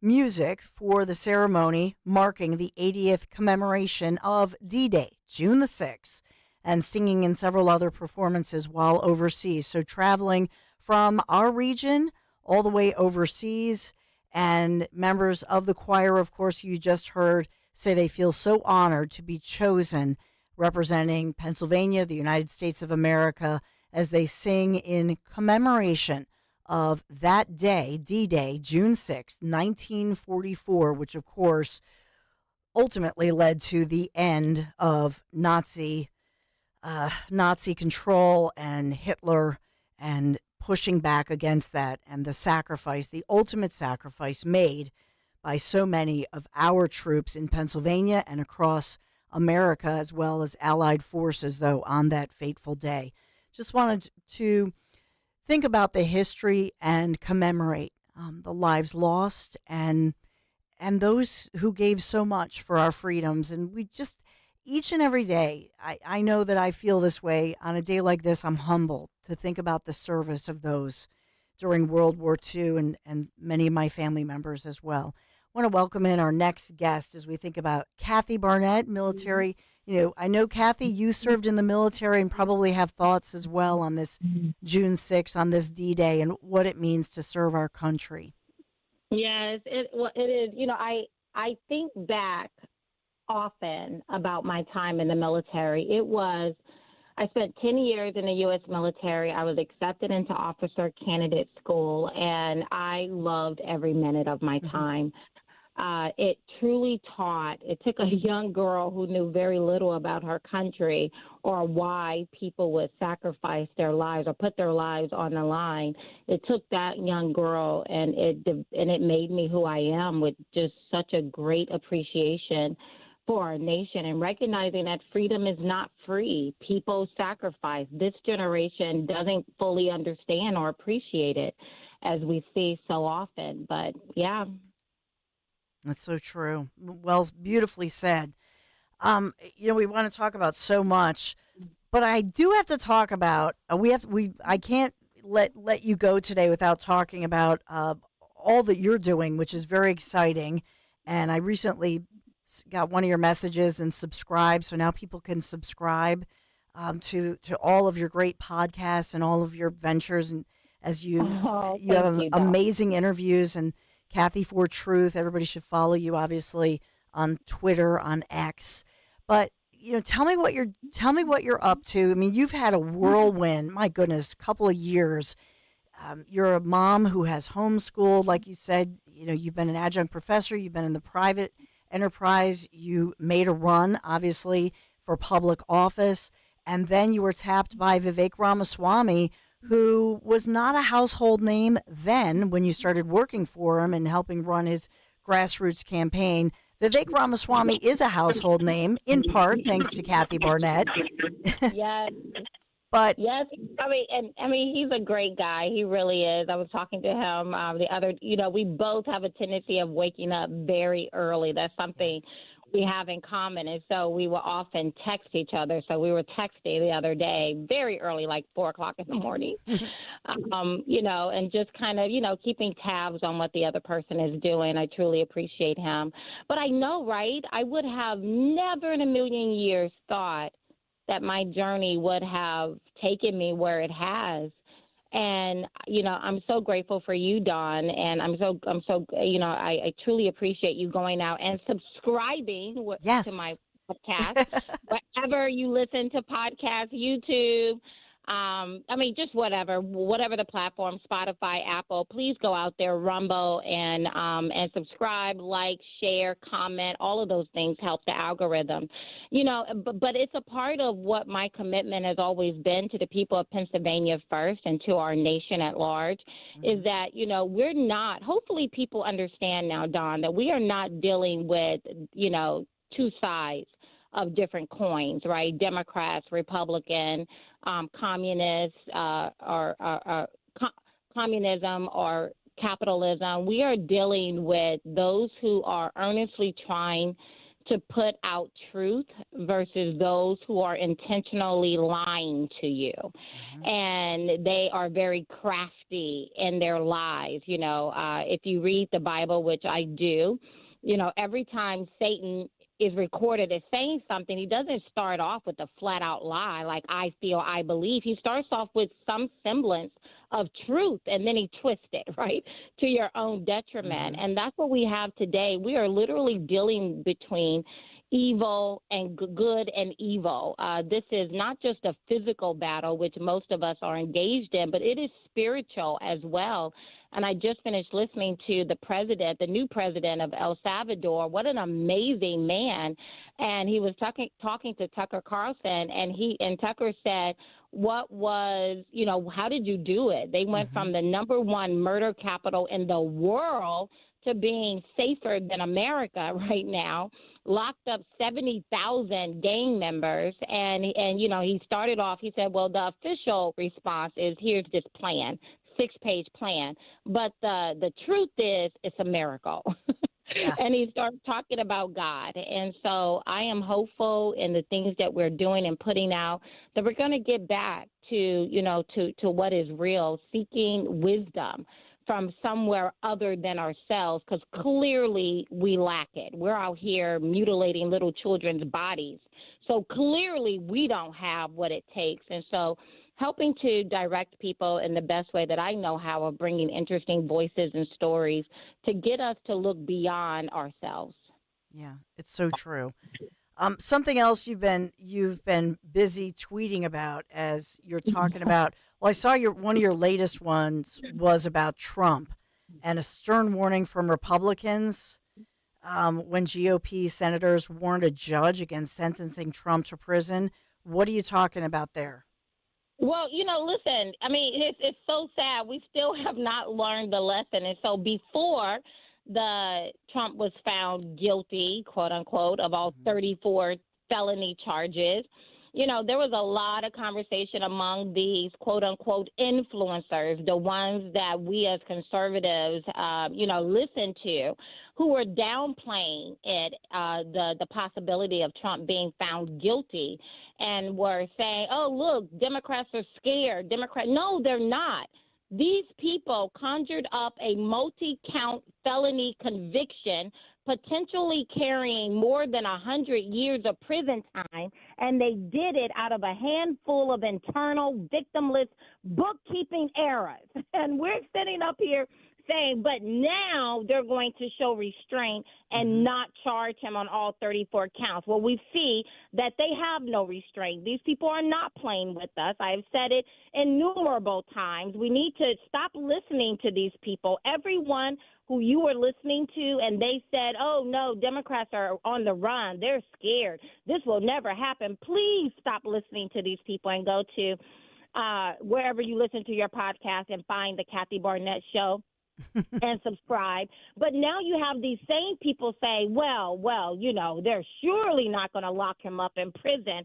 music for the ceremony marking the 80th commemoration of D-Day, June the 6th, and singing in several other performances while overseas. So traveling from our region all the way overseas, and members of the choir, of course, you just heard, say they feel so honored to be chosen representing Pennsylvania, the United States of America, as they sing in commemoration of that day, D-Day, June 6, 1944, which, of course, ultimately led to the end of Nazi control and Hitler and pushing back against that, and the sacrifice, the ultimate sacrifice made by so many of our troops in Pennsylvania and across America, as well as Allied forces, though, on that fateful day. Just wanted to think about the history and commemorate the lives lost and those who gave so much for our freedoms. And we just, each and every day, I know that I feel this way. On a day like this, I'm humbled to think about the service of those during World War II and many of my family members as well. I want to welcome in our next guest as we think about Kathy Barnett, military. You know, I know, Kathy, you served in the military and probably have thoughts as well on this June 6th, on this D-Day, and what it means to serve our country. Yes, it is. You know, I think back often about my time in the military. I spent 10 years in the U.S. military. I was accepted into officer candidate school, and I loved every minute of my time. It truly taught. It took a young girl who knew very little about her country or why people would sacrifice their lives or put their lives on the line. It took that young girl, and it made me who I am, with just such a great appreciation for our nation and recognizing that freedom is not free. People sacrifice. This generation doesn't fully understand or appreciate it, as we see so often. But yeah. That's so true. Well, beautifully said. You know, we want to talk about so much, but I do have to talk about, I can't let you go today without talking about all that you're doing, which is very exciting. And I recently got one of your messages and subscribed, so now people can subscribe to all of your great podcasts and all of your ventures, and as you have amazing interviews. And Kathy for Truth, everybody should follow you, obviously, on Twitter, on X. But you know, tell me what you're up to. I mean, you've had a whirlwind, my goodness, couple of years. You're a mom who has homeschooled, like you said. You know, you've been an adjunct professor. You've been in the private enterprise. You made a run, obviously, for public office, and then you were tapped by Vivek Ramaswamy, who was not a household name then when you started working for him and helping run his grassroots campaign. Vivek Ramaswamy is a household name, in part thanks to Kathy Barnett. Yes. But yes, I mean, he's a great guy. He really is. I was talking to him we both have a tendency of waking up very early. That's something we have in common. And so we will often text each other. So we were texting the other day very early, like 4:00 in the morning, and just kind of, keeping tabs on what the other person is doing. I truly appreciate him. But I know, right, I would have never in a million years thought that my journey would have taken me where it has. And, I'm so grateful for you, Dawn. And I truly appreciate you going out and subscribing to my podcast, wherever you listen to podcasts, YouTube. Just whatever the platform, Spotify, Apple, please go out there, Rumble, and subscribe, like, share, comment. All of those things help the algorithm. But it's a part of what my commitment has always been to the people of Pennsylvania first and to our nation at large, is that, we're not, hopefully people understand now, Don, that we are not dealing with, two sides of different coins, right? Democrats, Republican, communists, communism or capitalism. We are dealing with those who are earnestly trying to put out truth versus those who are intentionally lying to you. And they are very crafty in their lies. If you read the Bible, which I do, every time Satan is recorded as saying something, he doesn't start off with a flat out lie like I feel, I believe. He starts off with some semblance of truth, and then he twists it, right, to your own detriment. And that's what we have today. We are literally dealing between evil and good and evil. This is not just a physical battle, which most of us are engaged in, but it is spiritual as well. And I just finished listening to the new president of El Salvador. What an amazing man. And he was talking to Tucker Carlson, and Tucker said, how did you do it? They went from the number one murder capital in the world to being safer than America right now, locked up 70,000 gang members. And he started off, he said, well, the official response is, here's this plan, 6-page plan. But the truth is, it's a miracle. Yeah. And he started talking about God. And so I am hopeful in the things that we're doing and putting out that we're going to get back to what is real, seeking wisdom from somewhere other than ourselves, because clearly we lack it. We're out here mutilating little children's bodies. So clearly we don't have what it takes. And so helping to direct people in the best way that I know how of bringing interesting voices and stories to get us to look beyond ourselves. Yeah, it's so true. Something else you've been busy tweeting about as you're talking about. Well, I saw one of your latest ones was about Trump and a stern warning from Republicans when GOP senators warned a judge against sentencing Trump to prison. What are you talking about there? Well, listen, it's so sad. We still have not learned the lesson. And so before Trump was found guilty, quote unquote, of all 34 felony charges, there was a lot of conversation among these quote unquote influencers, the ones that we as conservatives, listen to, who were downplaying it, the possibility of Trump being found guilty, and were saying, oh, look, Democrats are scared. No, they're not. These people conjured up a multi-count felony conviction, potentially carrying more than 100 years of prison time, and they did it out of a handful of internal, victimless bookkeeping errors. And we're sitting up here saying, but now they're going to show restraint and not charge him on all 34 counts. Well, we see that they have no restraint. These people are not playing with us. I've said it innumerable times. We need to stop listening to these people. Everyone who you were listening to, and they said, oh, no, Democrats are on the run. They're scared. This will never happen. Please stop listening to these people and go to wherever you listen to your podcast and find the Kathy Barnett Show. And subscribe. But now you have these same people say, well, they're surely not going to lock him up in prison.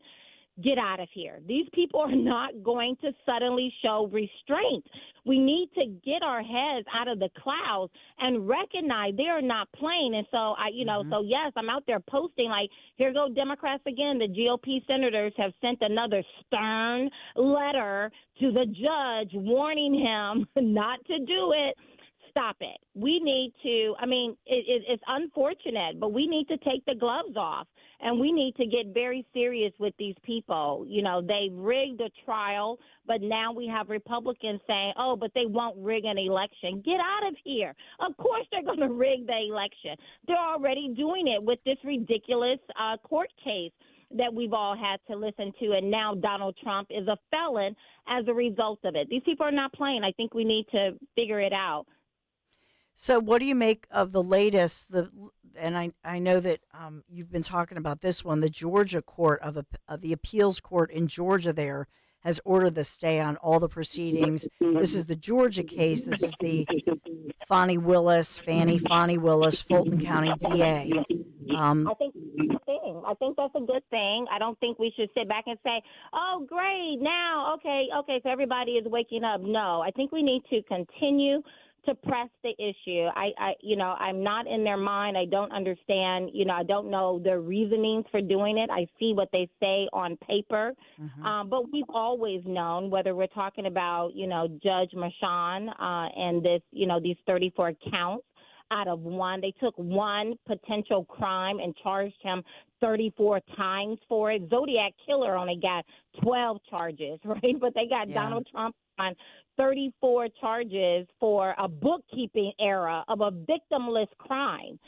Get out of here. These people are not going to suddenly show restraint. We need to get our heads out of the clouds and recognize they are not playing. And so, so yes, I'm out there posting like, here go Democrats again. The GOP senators have sent another stern letter to the judge warning him not to do it. stop it. We need to, I mean, it's unfortunate, but we need to take the gloves off, and we need to get very serious with these people. You know, they rigged a trial, but now we have Republicans saying, oh, but they won't rig an election. Get out of here. Of course they're going to rig the election. They're already doing it with this ridiculous court case that we've all had to listen to, and now Donald Trump is a felon as a result of it. These people are not playing. I think we need to figure it out. So what do you make of the latest, and I know that you've been talking about this one, the Georgia court of the appeals court in Georgia there has ordered the stay on all the proceedings. This is the Georgia case. This is the Fani Willis, Fulton County DA. I think that's a good thing. I don't think we should sit back and say, oh, great, now, okay, so everybody is waking up. No, I think we need to continue to press the issue. I'm not in their mind. I don't understand, I don't know their reasonings for doing it. I see what they say on paper. But we've always known, whether we're talking about, Judge Merchan and this, these 34 counts out of one. They took one potential crime and charged him 34 times for it. Zodiac Killer only got 12 charges, right? But they got Donald Trump on 34 charges for a bookkeeping error of a victimless crime.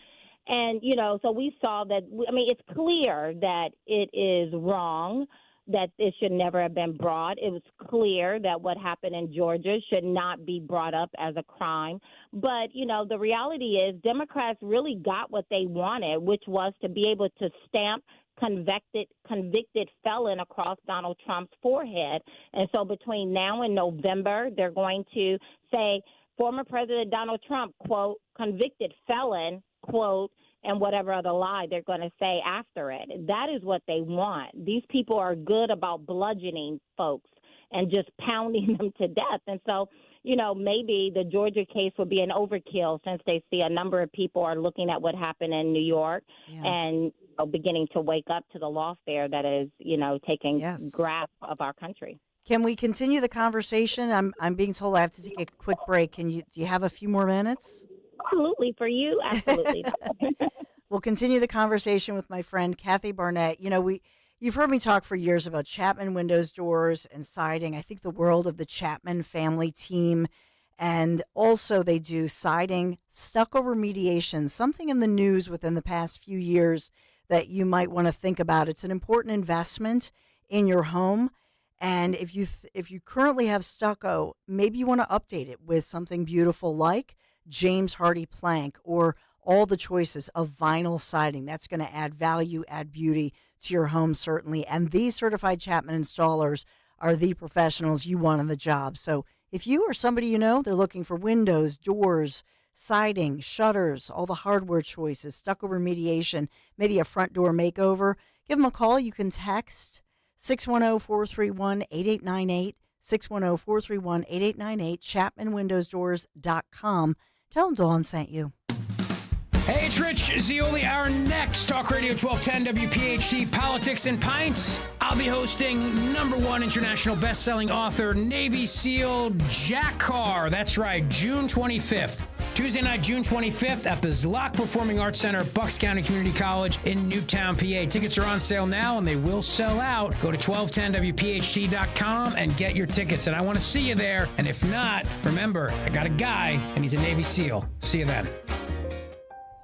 And, so we saw that, it's clear that it is wrong, that it should never have been brought. It was clear that what happened in Georgia should not be brought up as a crime. But, the reality is Democrats really got what they wanted, which was to be able to stamp convicted felon across Donald Trump's forehead. And so between now and November, they're going to say former President Donald Trump, quote, convicted felon, quote, and whatever other lie they're going to say after it. That is what they want. These people are good about bludgeoning folks and just pounding them to death. And so, maybe the Georgia case would be an overkill since they see a number of people are looking at what happened in New York and beginning to wake up to the lawfare that is, taking grasp of our country. Can we continue the conversation? I'm being told I have to take a quick break. Do you have a few more minutes? Absolutely. For you, absolutely. We'll continue the conversation with my friend Kathy Barnett. You've heard me talk for years about Chapman windows, doors, and siding. I think the world of the Chapman family team. And also they do siding, stucco remediation, something in the news within the past few years that you might want to think about. It's an important investment in your home. And if you currently have stucco, maybe you want to update it with something beautiful like James Hardy plank or all the choices of vinyl siding. That's going to add value, add beauty to your home, certainly. And these certified Chapman installers are the professionals you want on the job. So if you or somebody they're looking for windows, doors, siding, shutters, all the hardware choices, stucco remediation, maybe a front door makeover, give them a call. You can text 610-431-8898, 610-431-8898, ChapmanWindowsDoors.com. Tell them Dawn sent you. Hey, it's Rich Zioli. Our next Talk Radio 1210 WPHT Politics and Pints. I'll be hosting #1 international best-selling author, Navy SEAL Jack Carr. That's right, June 25th. Tuesday night, June 25th at the Zlock Performing Arts Center, Bucks County Community College in Newtown, PA. Tickets are on sale now, and they will sell out. Go to 1210WPHT.com and get your tickets. And I want to see you there. And if not, remember, I got a guy, and he's a Navy SEAL. See you then.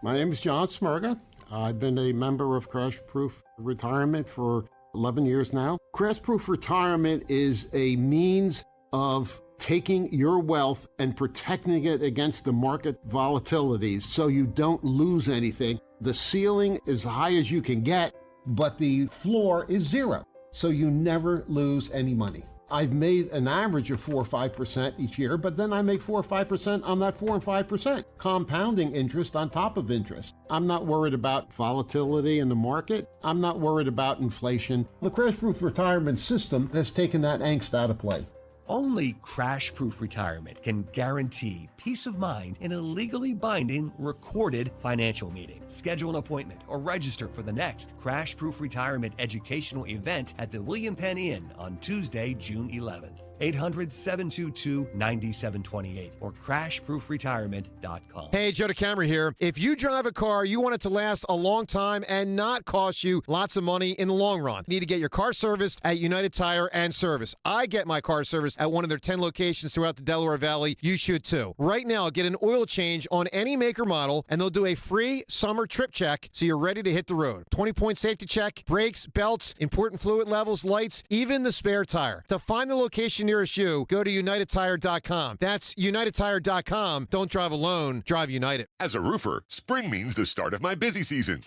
My name is John Smirga. I've been a member of Crash Proof Retirement for 11 years now. Crash Proof Retirement is a means of taking your wealth and protecting it against the market volatilities so you don't lose anything. The ceiling is high as you can get, but the floor is zero, so you never lose any money. I've made an average of 4 or 5% each year, but then I make 4 or 5% on that 4 and 5%, compounding interest on top of interest. I'm not worried about volatility in the market. I'm not worried about inflation. The Crash Proof Retirement System has taken that angst out of play. Only Crash Proof Retirement can guarantee peace of mind in a legally binding, recorded financial meeting. Schedule an appointment or register for the next Crash Proof Retirement educational event at the William Penn Inn on Tuesday, June 11th. 800-722-9728 or crashproofretirement.com. Hey, Joe DeCamera here. If you drive a car, you want it to last a long time and not cost you lots of money in the long run. You need to get your car serviced at United Tire and Service. I get my car serviced at one of their 10 locations throughout the Delaware Valley. You should too. Right now, get an oil change on any make or model, and they'll do a free summer trip check so you're ready to hit the road. 20-point safety check, brakes, belts, important fluid levels, lights, even the spare tire. To find the location nearest you, go to UnitedTire.com. That's UnitedTire.com. Don't drive alone. Drive United. As a roofer, spring means the start of my busy season,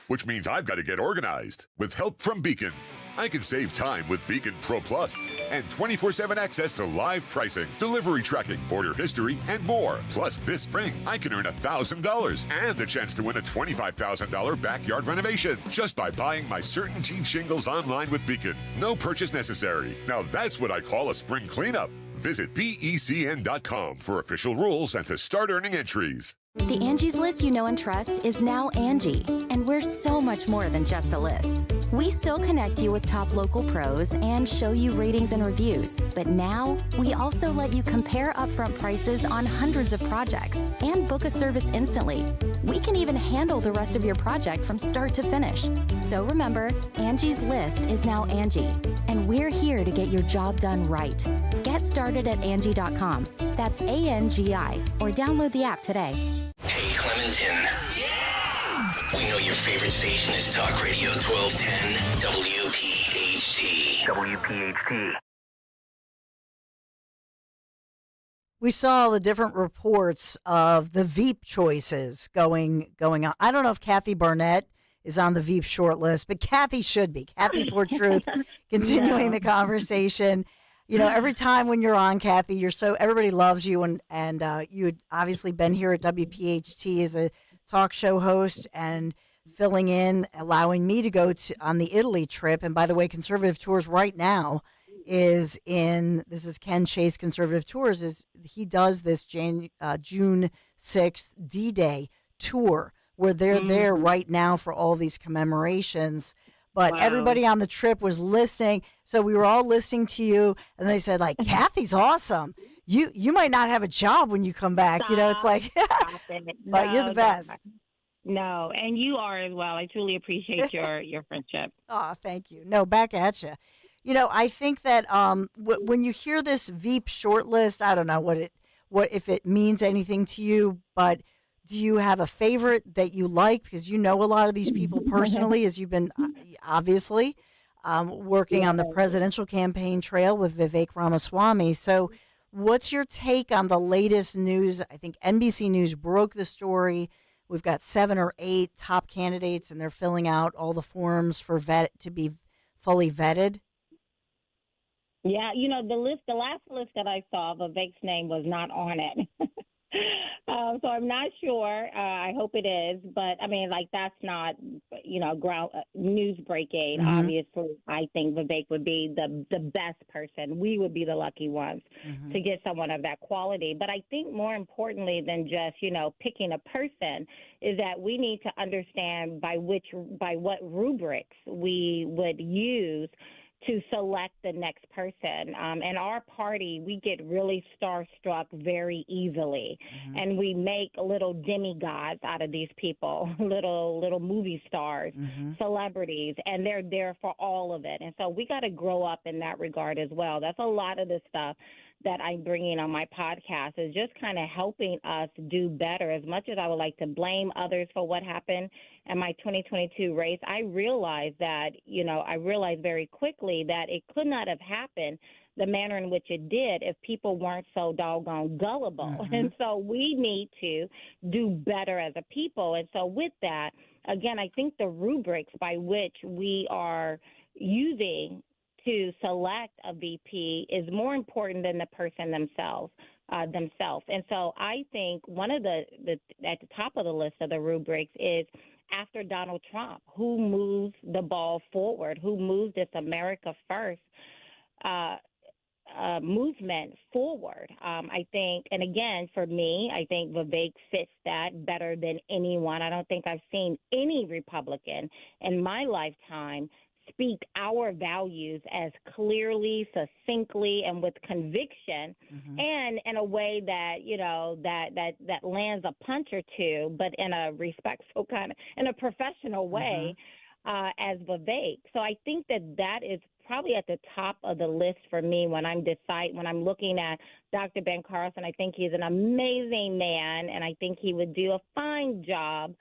which means I've got to get organized. With help from Beacon, I can save time with Beacon Pro Plus and 24/7 access to live pricing, delivery tracking, order history, and more. Plus, this spring, I can earn $1,000 and the chance to win a $25,000 backyard renovation just by buying my CertainTeed shingles online with Beacon. No purchase necessary. Now that's what I call a spring cleanup. Visit BECN.com for official rules and to start earning entries. The Angie's List you know and trust is now Angie, and we're so much more than just a list. We still connect you with top local pros and show you ratings and reviews, but now we also let you compare upfront prices on hundreds of projects and book a service instantly. We can even handle the rest of your project from start to finish. So remember, Angie's List is now Angie, and we're here to get your job done right. Get started at Angie.com. That's ANGI, or download the app today. Hey, Clementon. We know your favorite station is Talk Radio 1210 WPHT. WPHT. We saw the different reports of the Veep choices going on. I don't know if Kathy Barnett is on the Veep shortlist, but Kathy should be. Kathy for Truth, continuing the conversation. You know, every time when you're on, Kathy, everybody loves you, and you had obviously been here at WPHT as a talk show host and filling in, allowing me to go on the Italy trip. And by the way, Conservative Tours right now this is Ken Chase Conservative Tours, he does this June 6th D-Day tour where they're there right now for all these commemorations. But everybody on the trip was listening. So we were all listening to you, and they said, like, Kathy's awesome. You might not have a job when you come back. Stop. You know, it's like, but you're the best. No, and you are as well. I truly appreciate your friendship. Oh, thank you. No, back at you. You know, I think that when you hear this Veep shortlist, I don't know what if it means anything to you, but do you have a favorite that you like? Because you know a lot of these people personally, as you've been obviously working on the presidential campaign trail with Vivek Ramaswamy. So what's your take on the latest news? I think NBC News broke the story. We've got 7 or 8 top candidates, and they're filling out all the forms for to be fully vetted. Yeah, you know, the last list that I saw, Vivek's name was not on it. So I'm not sure. I hope it is. But, I mean, like, that's not, news breaking. Mm-hmm. Obviously, I think Vivek would be the best person. We would be the lucky ones to get someone of that quality. But I think more importantly than just, picking a person is that we need to understand by what rubrics we would use to select the next person. And our party, we get really starstruck very easily. And we make little demigods out of these people, little movie stars, celebrities, and they're there for all of it. And so we got to grow up in that regard as well. That's a lot of the stuff that I'm bringing on my podcast, is just kind of helping us do better. As much as I would like to blame others for what happened in my 2022 race, I realized very quickly that it could not have happened the manner in which it did if people weren't so doggone gullible. And so we need to do better as a people. And so with that, again, I think the rubrics by which we are using to select a VP is more important than the person themselves. And so I think one of the at the top of the list of the rubrics is, after Donald Trump, who moves the ball forward, who moves this America First movement forward. I think, and again, for me, I think Vivek fits that better than anyone. I don't think I've seen any Republican in my lifetime speak our values as clearly, succinctly, and with conviction, and in a way that that lands a punch or two, but in a respectful in a professional way, as Vivek. So I think that is probably at the top of the list for me when I'm looking at Dr. Ben Carson. I think he's an amazing man, and I think he would do a fine job,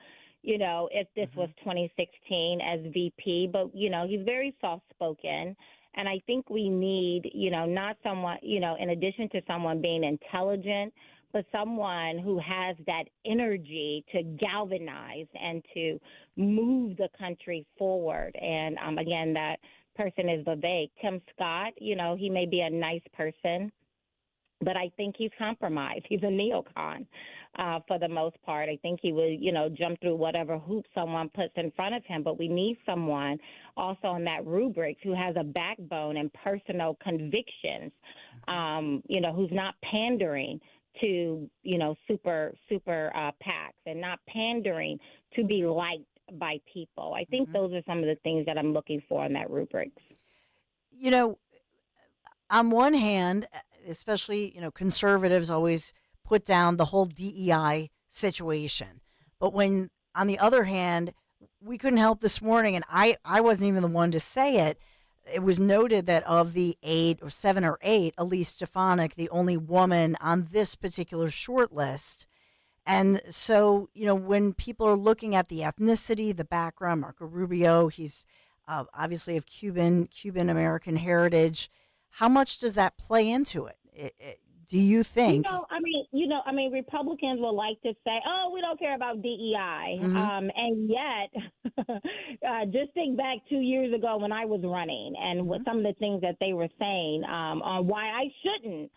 if this was 2016 as VP. But, he's very soft-spoken, and I think we need, not someone, in addition to someone being intelligent, but someone who has that energy to galvanize and to move the country forward. And, again, that person is Vivek. Tim Scott, he may be a nice person, but I think he's compromised. He's a neocon for the most part. I think he would, jump through whatever hoop someone puts in front of him. But we need someone also on that rubric who has a backbone and personal convictions, who's not pandering to, super PACs and not pandering to be liked by people. I think those are some of the things that I'm looking for in that rubric. On one hand, especially, conservatives always put down the whole DEI situation. But when, on the other hand, we couldn't help this morning, and I wasn't even the one to say it, it was noted that of the 7 or 8, Elise Stefanik, the only woman on this particular short list. And so, when people are looking at the ethnicity, the background, Marco Rubio, he's obviously of Cuban-American heritage. How much does that play into it? Do you think? Republicans will like to say, "Oh, we don't care about DEI," and yet, just think back 2 years ago when I was running, and with some of the things that they were saying on why I shouldn't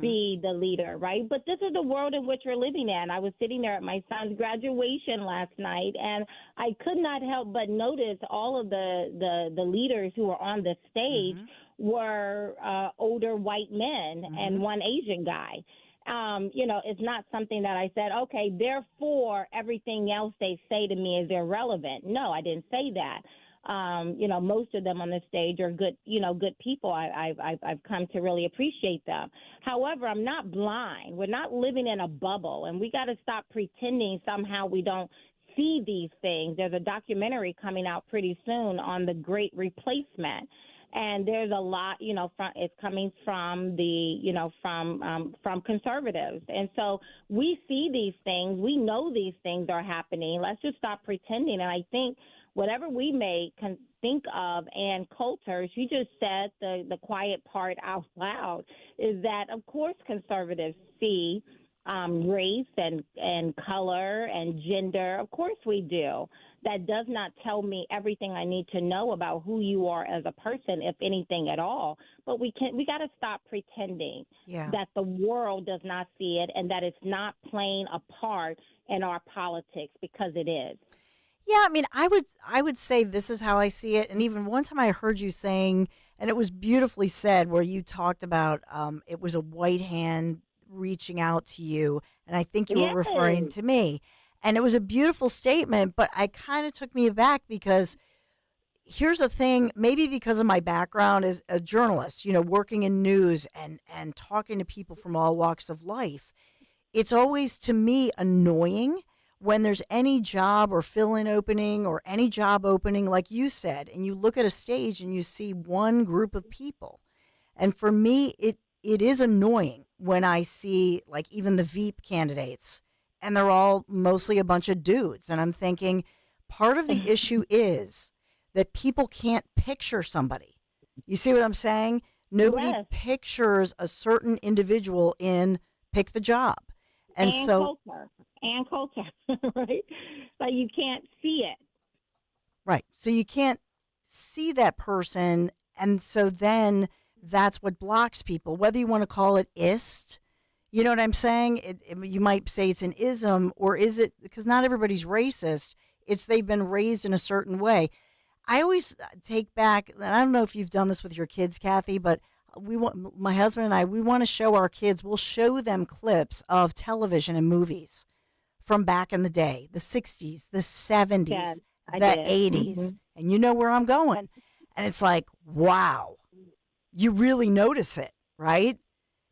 be the leader, right? But this is the world in which we're living in. I was sitting there at my son's graduation last night, and I could not help but notice all of the leaders who were on the stage were older white men and one Asian guy. It's not something that I said, okay, therefore everything else they say to me is irrelevant. No, I didn't say that. Most of them on the stage are good, good people. I've come to really appreciate them. However, I'm not blind. We're not living in a bubble, and we got to stop pretending somehow we don't see these things. There's a documentary coming out pretty soon on the Great Replacement. And there's a lot, it's coming from from conservatives. And so we see these things. We know these things are happening. Let's just stop pretending. And I think whatever we may think of Ann Coulter, she just said the quiet part out loud, is that, of course, conservatives see race and color and gender. Of course we do. That does not tell me everything I need to know about who you are as a person, if anything at all. But we got to stop pretending that the world does not see it and that it's not playing a part in our politics, because it is. Yeah, I would say this is how I see it. And even one time I heard you saying, and it was beautifully said, where you talked about it was a white hand reaching out to you, and I think you were referring to me. And it was a beautiful statement, but it kind of took me aback, because here's the thing, maybe because of my background as a journalist, working in news and talking to people from all walks of life, it's always, to me, annoying when there's any job or fill-in opening or any job opening, like you said, and you look at a stage and you see one group of people. And for me, it is annoying when I see, like, even the Veep candidates, and they're all mostly a bunch of dudes. And I'm thinking, part of the issue is that people can't picture somebody. You see what I'm saying? Nobody pictures a certain individual in pick the job. And so Ann Coulter, right? But you can't see it. Right. So you can't see that person. And so then that's what blocks people, whether you want to call it ist. You know what I'm saying? You might say it's an ism, or is it, because not everybody's racist, it's they've been raised in a certain way. I always take back, and I don't know if you've done this with your kids, Kathy, but my husband and I, we want to show our kids, we'll show them clips of television and movies from back in the day, the 60s, the 70s, the 80s. And you know where I'm going. And it's like, wow, you really notice it, right?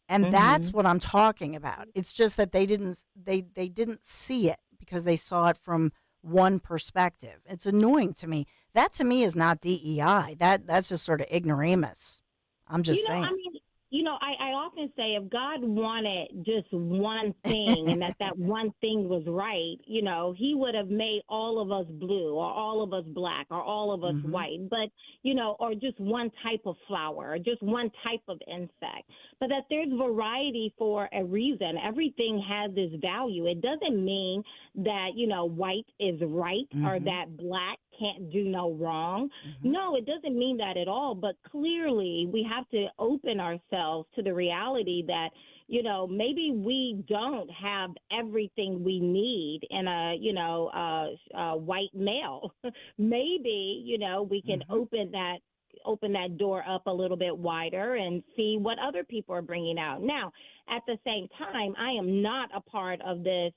And that's what I'm talking about. It's just that they didn't see it because they saw it from one perspective. It's annoying to me. That to me is not DEI. That's just sort of ignoramus. I'm just saying. I mean, I often say if God wanted just one thing and that one thing was right, he would have made all of us blue or all of us black or all of us white, but, or just one type of flower or just one type of insect, but that there's variety for a reason. Everything has this value. It doesn't mean that, white is right or that black can't do no wrong. No, it doesn't mean that at all. But clearly we have to open ourselves to the reality that, maybe we don't have everything we need in a white male. Maybe, we can open that door up a little bit wider and see what other people are bringing out. Now, at the same time, I am not a part of this,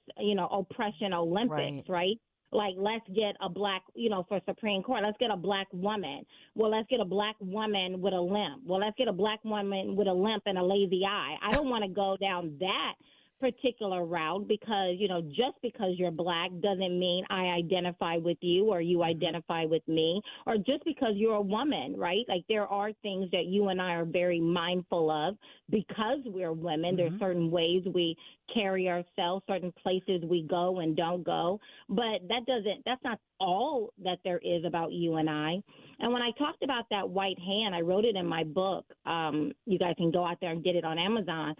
oppression Olympics, right? Like, let's get a black, for Supreme Court, let's get a black woman. Well, let's get a black woman with a limp. Well, let's get a black woman with a limp and a lazy eye. I don't want to go down that particular route because, just because you're black doesn't mean I identify with you or you identify with me, or just because you're a woman, right? Like, there are things that you and I are very mindful of because we're women. There's certain ways we carry ourselves, certain places we go and don't go, but that's not all that there is about you and I. And when I talked about that white hand, I wrote it in my book. You guys can go out there and get it on Amazon.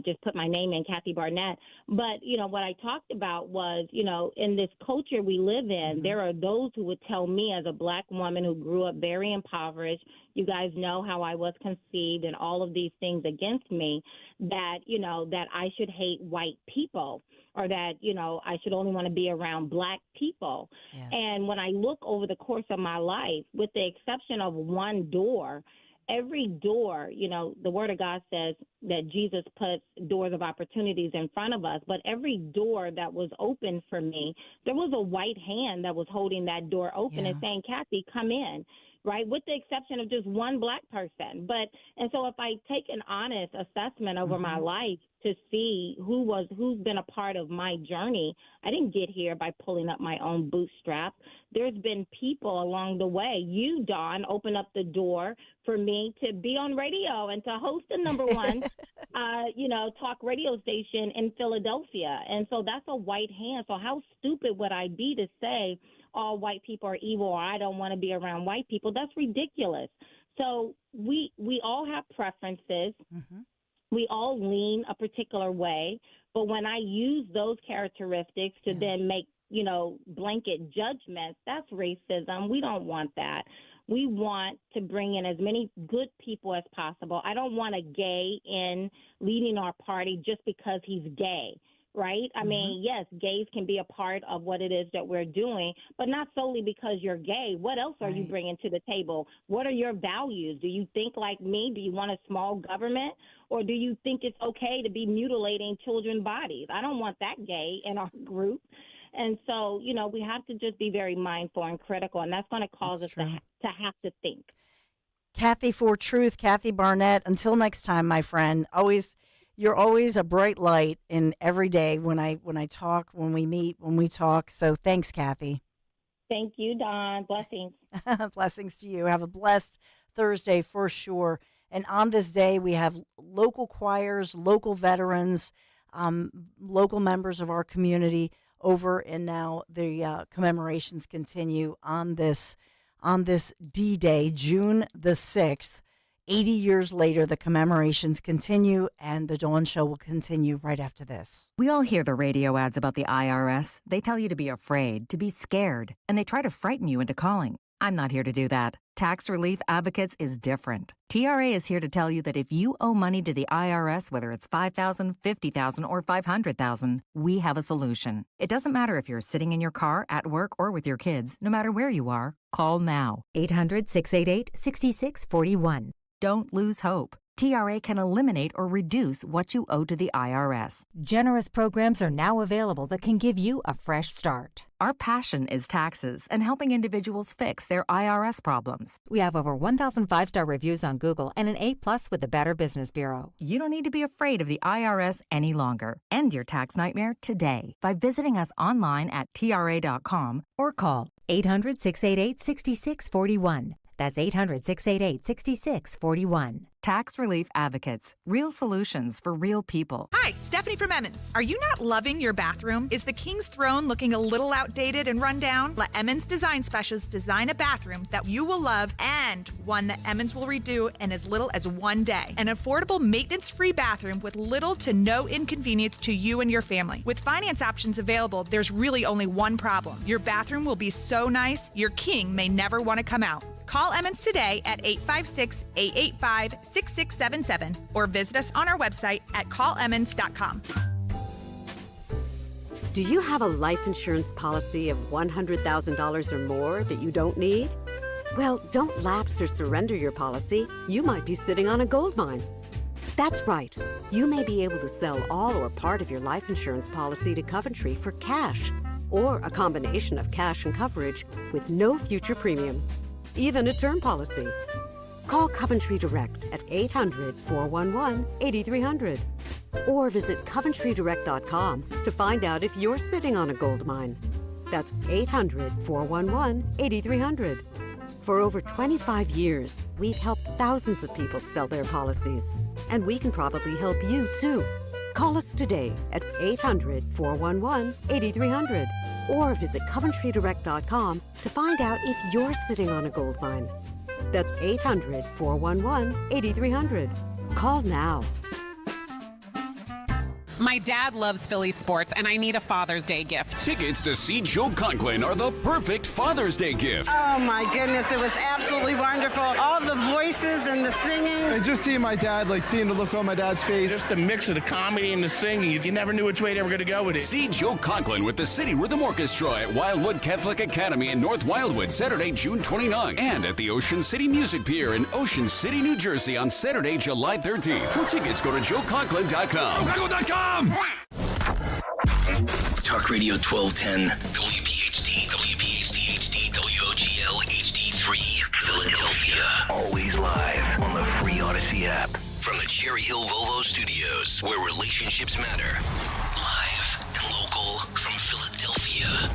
Just put my name in, Kathy Barnett. But, what I talked about was, in this culture we live in, there are those who would tell me as a black woman who grew up very impoverished, you guys know how I was conceived and all of these things against me, that, that I should hate white people or that, I should only want to be around black people. Yes. And when I look over the course of my life, with the exception of one door, every door, the Word of God says that Jesus puts doors of opportunities in front of us, but every door that was open for me, there was a white hand that was holding that door open and saying, Kathy, come in. Right, with the exception of just one black person. And so if I take an honest assessment over my life to see who's been a part of my journey, I didn't get here by pulling up my own bootstraps. There's been people along the way. You, Dawn, opened up the door for me to be on radio and to host the number one, talk radio station in Philadelphia. And so that's a white hand. So how stupid would I be to say all white people are evil or I don't want to be around white people? That's ridiculous. So we all have preferences. We all lean a particular way. But when I use those characteristics to then make, blanket judgments, that's racism. We don't want that. We want to bring in as many good people as possible. I don't want a gay in leading our party just because he's gay. Right? I mean, yes, gays can be a part of what it is that we're doing, but not solely because you're gay. What else are you bringing to the table? What are your values? Do you think like me? Do you want a small government? Or do you think it's okay to be mutilating children's bodies? I don't want that gay in our group. And so, we have to just be very mindful and critical, and that's going to cause us to have to think. Kathy for Truth, Kathy Barnett. Until next time, my friend, you're always a bright light in every day when I talk, when we meet, when we talk. So thanks, Kathy. Thank you, Dawn. Blessings. Blessings to you. Have a blessed Thursday for sure. And on this day, we have local choirs, local veterans, local members of our community over, and now the commemorations continue on this D-Day, June the 6th. 80 years later, the commemorations continue, and the Dawn Show will continue right after this. We all hear the radio ads about the IRS. They tell you to be afraid, to be scared, and they try to frighten you into calling. I'm not here to do that. Tax Relief Advocates is different. TRA is here to tell you that if you owe money to the IRS, whether it's $5,000, $50,000, or $500,000, we have a solution. It doesn't matter if you're sitting in your car, at work, or with your kids. No matter where you are, call now. 800-688-6641. Don't lose hope. TRA can eliminate or reduce what you owe to the IRS. Generous programs are now available that can give you a fresh start. Our passion is taxes and helping individuals fix their IRS problems. We have over 1,000 5-star reviews on Google and an A+ with the Better Business Bureau. You don't need to be afraid of the IRS any longer. End your tax nightmare today by visiting us online at TRA.com or call 800-688-6641. That's 800-688-6641. Tax Relief Advocates. Real solutions for real people. Hi, Stephanie from Emmons. Are you not loving your bathroom? Is the King's Throne looking a little outdated and run down? Let Emmons Design Specialists design a bathroom that you will love and one that Emmons will redo in as little as 1 day. An affordable, maintenance-free bathroom with little to no inconvenience to you and your family. With finance options available, there's really only one problem. Your bathroom will be so nice, your king may never want to come out. Call Emmons today at 856-885-6677 or visit us on our website at callemmons.com. Do you have a life insurance policy of $100,000 or more that you don't need? Well, don't lapse or surrender your policy. You might be sitting on a gold mine. That's right. You may be able to sell all or part of your life insurance policy to Coventry for cash or a combination of cash and coverage with no future premiums. Even a term policy. Call Coventry Direct at 800-411-8300 or visit coventrydirect.com to find out if you're sitting on a gold mine. That's 800-411-8300. For over 25 years, we've helped thousands of people sell their policies, and we can probably help you too. Call us today at 800-411-8300 or visit coventrydirect.com to find out if you're sitting on a gold mine. That's 800-411-8300. Call now. My dad loves Philly sports, and I need a Father's Day gift. Tickets to see Joe Conklin are the perfect Father's Day gift. Oh, my goodness. It was absolutely wonderful. All the voices and the singing. And just seeing my dad, seeing the look on my dad's face. Just the mix of the comedy and the singing. You never knew which way they were going to go with it. See Joe Conklin with the City Rhythm Orchestra at Wildwood Catholic Academy in North Wildwood, Saturday, June 29. And at the Ocean City Music Pier in Ocean City, New Jersey on Saturday, July 13th. For tickets, go to joeconklin.com. JoeConklin.com! Talk Radio 1210, WPHT, WPHT HD, WOGL HD3, Philadelphia. Always live on the free Odyssey app. From the Cherry Hill Volvo Studios, where relationships matter. Live and local from Philadelphia.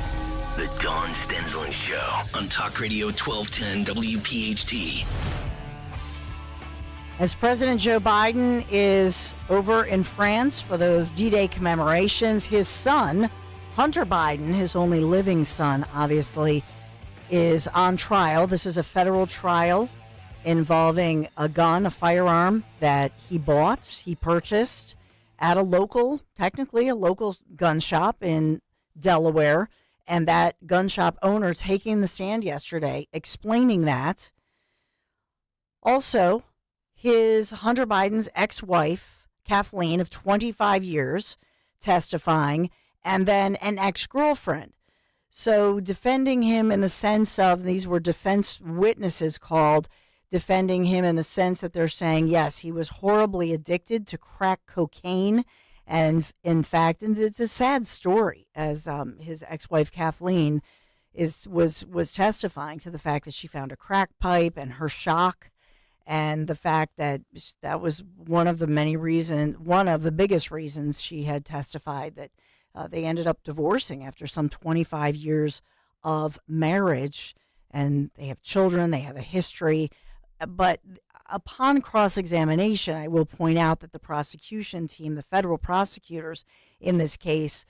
The Dawn Stensland Show on Talk Radio 1210, WPHT. As President Joe Biden is over in France for those D-Day commemorations, his son, Hunter Biden, his only living son, obviously, is on trial. This is a federal trial involving a gun, a firearm that he purchased at technically a local gun shop in Delaware. And that gun shop owner taking the stand yesterday, explaining that. Also, his Hunter Biden's ex-wife, Kathleen, of 25 years, testifying, and then an ex-girlfriend. So defending him in the sense of, these were defense witnesses called, defending him in the sense that they're saying, yes, he was horribly addicted to crack cocaine. And in fact, and it's a sad story, as his ex-wife, Kathleen, was testifying to the fact that she found a crack pipe and her shock. And the fact that was one of the biggest reasons she had testified that they ended up divorcing after some 25 years of marriage. And they have children, they have a history. But upon cross-examination, I will point out that the prosecution team, the federal prosecutors in this case,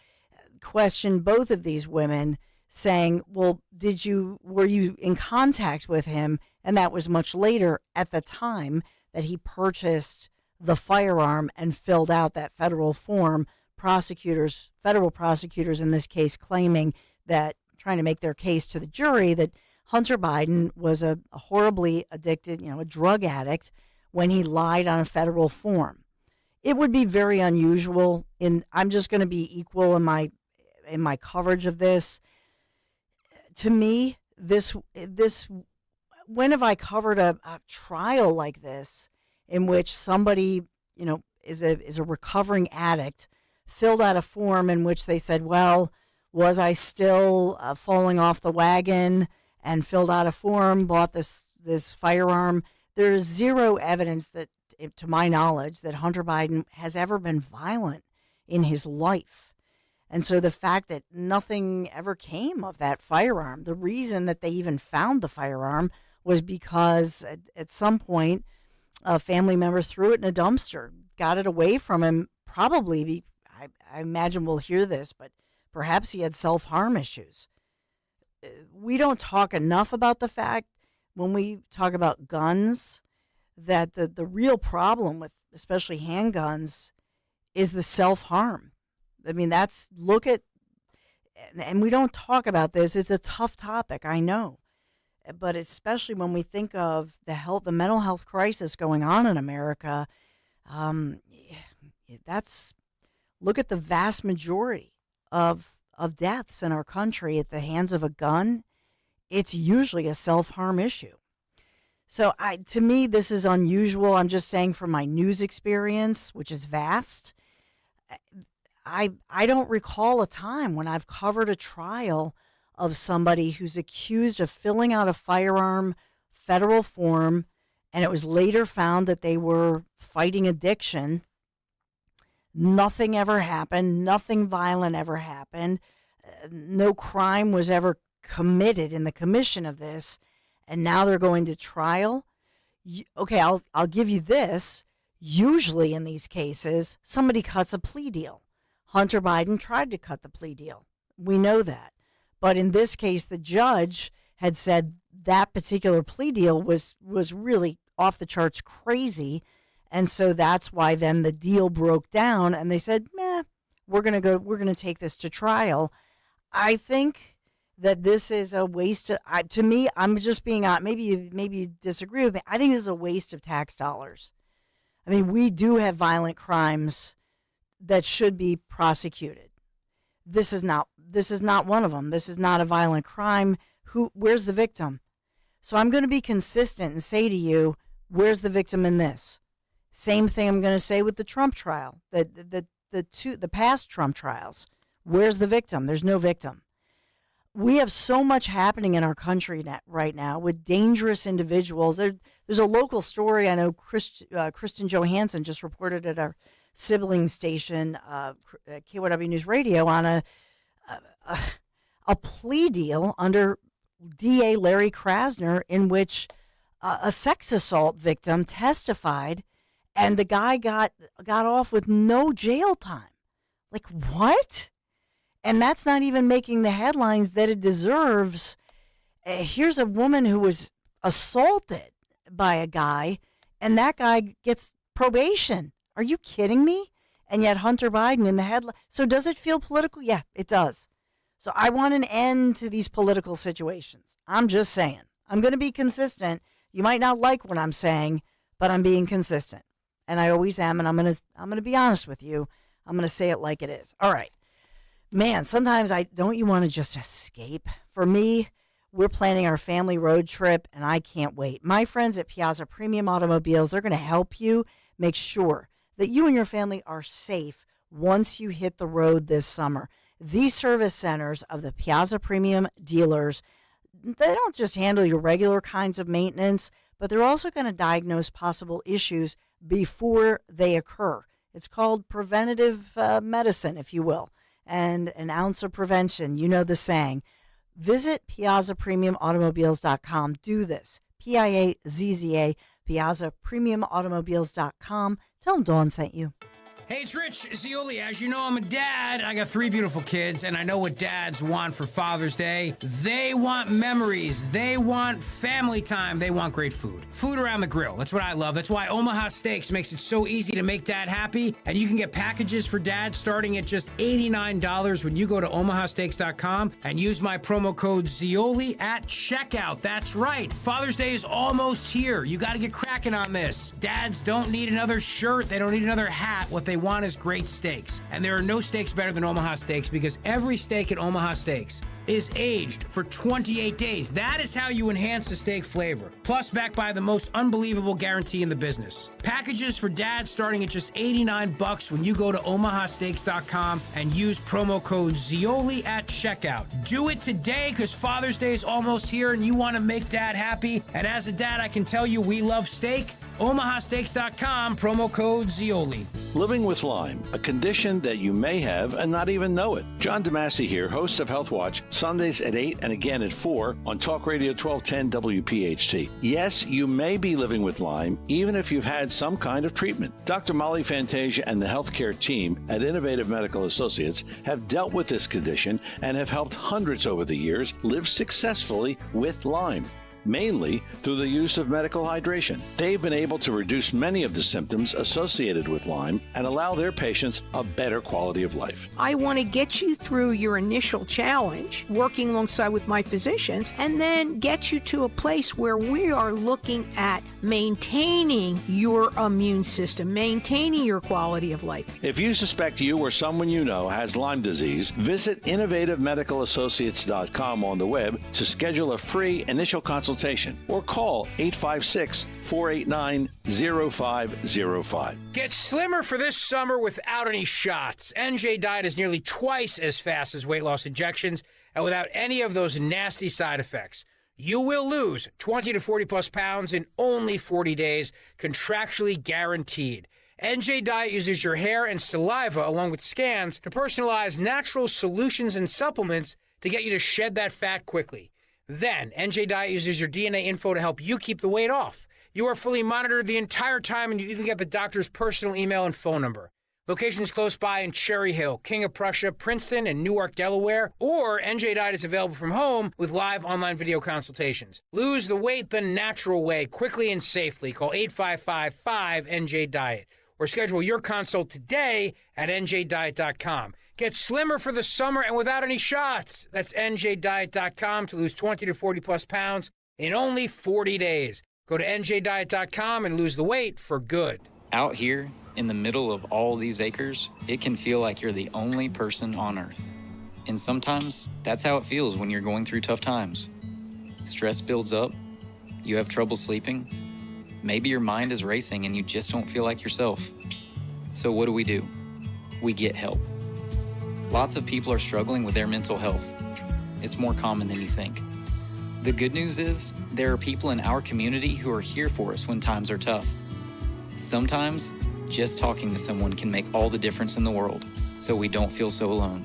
questioned both of these women, saying, well, were you in contact with him? And that was much later at the time that he purchased the firearm and filled out that federal form. Federal prosecutors in this case claiming that, trying to make their case to the jury, that Hunter Biden was a horribly addicted, a drug addict when he lied on a federal form. It would be very unusual, I'm just going to be equal in my coverage of this. To me, this when have I covered a trial like this in which somebody, is a recovering addict, filled out a form in which they said, well, was I still falling off the wagon, and filled out a form, bought this firearm. There is zero evidence that, to my knowledge, that Hunter Biden has ever been violent in his life. And so the fact that nothing ever came of that firearm, the reason that they even found the firearm was because at some point a family member threw it in a dumpster, got it away from him, probably, I imagine we'll hear this, but perhaps he had self-harm issues. We don't talk enough about the fact, when we talk about guns, that the real problem with especially handguns is the self-harm. I mean, and we don't talk about this. It's a tough topic, I know. But especially when we think of the mental health crisis going on in America, look at the vast majority of deaths in our country at the hands of a gun. It's usually a self-harm issue. So to me, this is unusual. I'm just saying from my news experience, which is vast, I don't recall a time when I've covered a trial of somebody who's accused of filling out a firearm federal form, and it was later found that they were fighting addiction. Nothing ever happened. Nothing violent ever happened. No crime was ever committed in the commission of this, and now they're going to trial. Okay, I'll give you this. Usually in these cases, somebody cuts a plea deal. Hunter Biden tried to cut the plea deal. We know that. But in this case, the judge had said that particular plea deal was really off the charts crazy. And so that's why then the deal broke down and they said, we're going to take this to trial. I think that this is a waste of, to me, I'm just being honest. Maybe you disagree with me. I think this is a waste of tax dollars. I mean, we do have violent crimes that should be prosecuted. This is not one of them. This is not a violent crime. Where's the victim? So I'm going to be consistent and say to you, where's the victim in this? Same thing I'm going to say with the Trump trial, the past Trump trials. Where's the victim? There's no victim. We have so much happening in our country right now with dangerous individuals. There's a local story I know Kristen Johansson just reported at our sibling station, KYW News Radio, on a plea deal under DA Larry Krasner in which a sex assault victim testified and the guy got off with no jail time. Like, what? And that's not even making the headlines that it deserves. Here's a woman who was assaulted by a guy, and that guy gets probation. Are you kidding me? And yet Hunter Biden in the headline. So does it feel political? Yeah, it does. So I want an end to these political situations. I'm just saying. I'm going to be consistent. You might not like what I'm saying, but I'm being consistent. And I always am, and I'm going to be honest with you. I'm going to say it like it is. All right. Man, sometimes don't you want to just escape? For me, we're planning our family road trip, and I can't wait. My friends at Piazza Premium Automobiles, they're going to help you make sure that you and your family are safe once you hit the road this summer. These service centers of the Piazza Premium dealers, they don't just handle your regular kinds of maintenance, but they're also going to diagnose possible issues before they occur. It's called preventative medicine, if you will, and an ounce of prevention. You know the saying. Visit PiazzaPremiumAutomobiles.com. Do this. PIAZZA, PiazzaPremiumAutomobiles.com. Tell them Dawn sent you. Hey, it's Rich Zioli. As you know, I'm a dad. I got 3 beautiful kids, and I know what dads want for Father's Day. They want memories. They want family time. They want great food. Food around the grill. That's what I love. That's why Omaha Steaks makes it so easy to make dad happy. And you can get packages for dad starting at just $89 when you go to omahasteaks.com and use my promo code Zioli at checkout. That's right. Father's Day is almost here. You got to get cracking on this. Dads don't need another shirt. They don't need another hat. What they want is great steaks. And there are no steaks better than Omaha Steaks, because every steak at Omaha Steaks is aged for 28 days. That is how you enhance the steak flavor. Plus, backed by the most unbelievable guarantee in the business. Packages for dads starting at just $89 when you go to omahasteaks.com and use promo code Zioli at checkout. Do it today because Father's Day is almost here and you want to make dad happy. And as a dad, I can tell you we love steak. omahasteaks.com, promo code Zioli. Living with Lyme, a condition that you may have and not even know it. John DeMasi here, host of Health Watch, Sundays at 8 and again at 4 on Talk Radio 1210 WPHT. Yes, you may be living with Lyme, even if you've had some kind of treatment. Dr. Molly Fantasia and the healthcare team at Innovative Medical Associates have dealt with this condition and have helped hundreds over the years live successfully with Lyme, mainly through the use of medical hydration. They've been able to reduce many of the symptoms associated with Lyme and allow their patients a better quality of life. I want to get you through your initial challenge, working alongside with my physicians, and then get you to a place where we are looking at maintaining your immune system, maintaining your quality of life. If you suspect you or someone you know has Lyme disease, visit innovativemedicalassociates.com on the web to schedule a free initial consultation or call 856-489-0505. Get slimmer for this summer without any shots. NJ Diet is nearly twice as fast as weight loss injections and without any of those nasty side effects. You will lose 20 to 40 plus pounds in only 40 days, contractually guaranteed. NJ Diet uses your hair and saliva along with scans to personalize natural solutions and supplements to get you to shed that fat quickly. Then, NJ Diet uses your DNA info to help you keep the weight off. You are fully monitored the entire time, and you even get the doctor's personal email and phone number. Locations close by in Cherry Hill, King of Prussia, Princeton, and Newark, Delaware. Or NJ Diet is available from home with live online video consultations. Lose the weight the natural way, quickly and safely. Call 855-5NJ-DIET or schedule your consult today at njdiet.com. Get slimmer for the summer and without any shots. That's njdiet.com to lose 20 to 40 plus pounds in only 40 days. Go to njdiet.com and lose the weight for good. Out here, in the middle of all these acres, it can feel like you're the only person on Earth. And sometimes, that's how it feels when you're going through tough times. Stress builds up, you have trouble sleeping, maybe your mind is racing and you just don't feel like yourself. So what do? We get help. Lots of people are struggling with their mental health. It's more common than you think. The good news is, there are people in our community who are here for us when times are tough. Sometimes, just talking to someone can make all the difference in the world, so we don't feel so alone.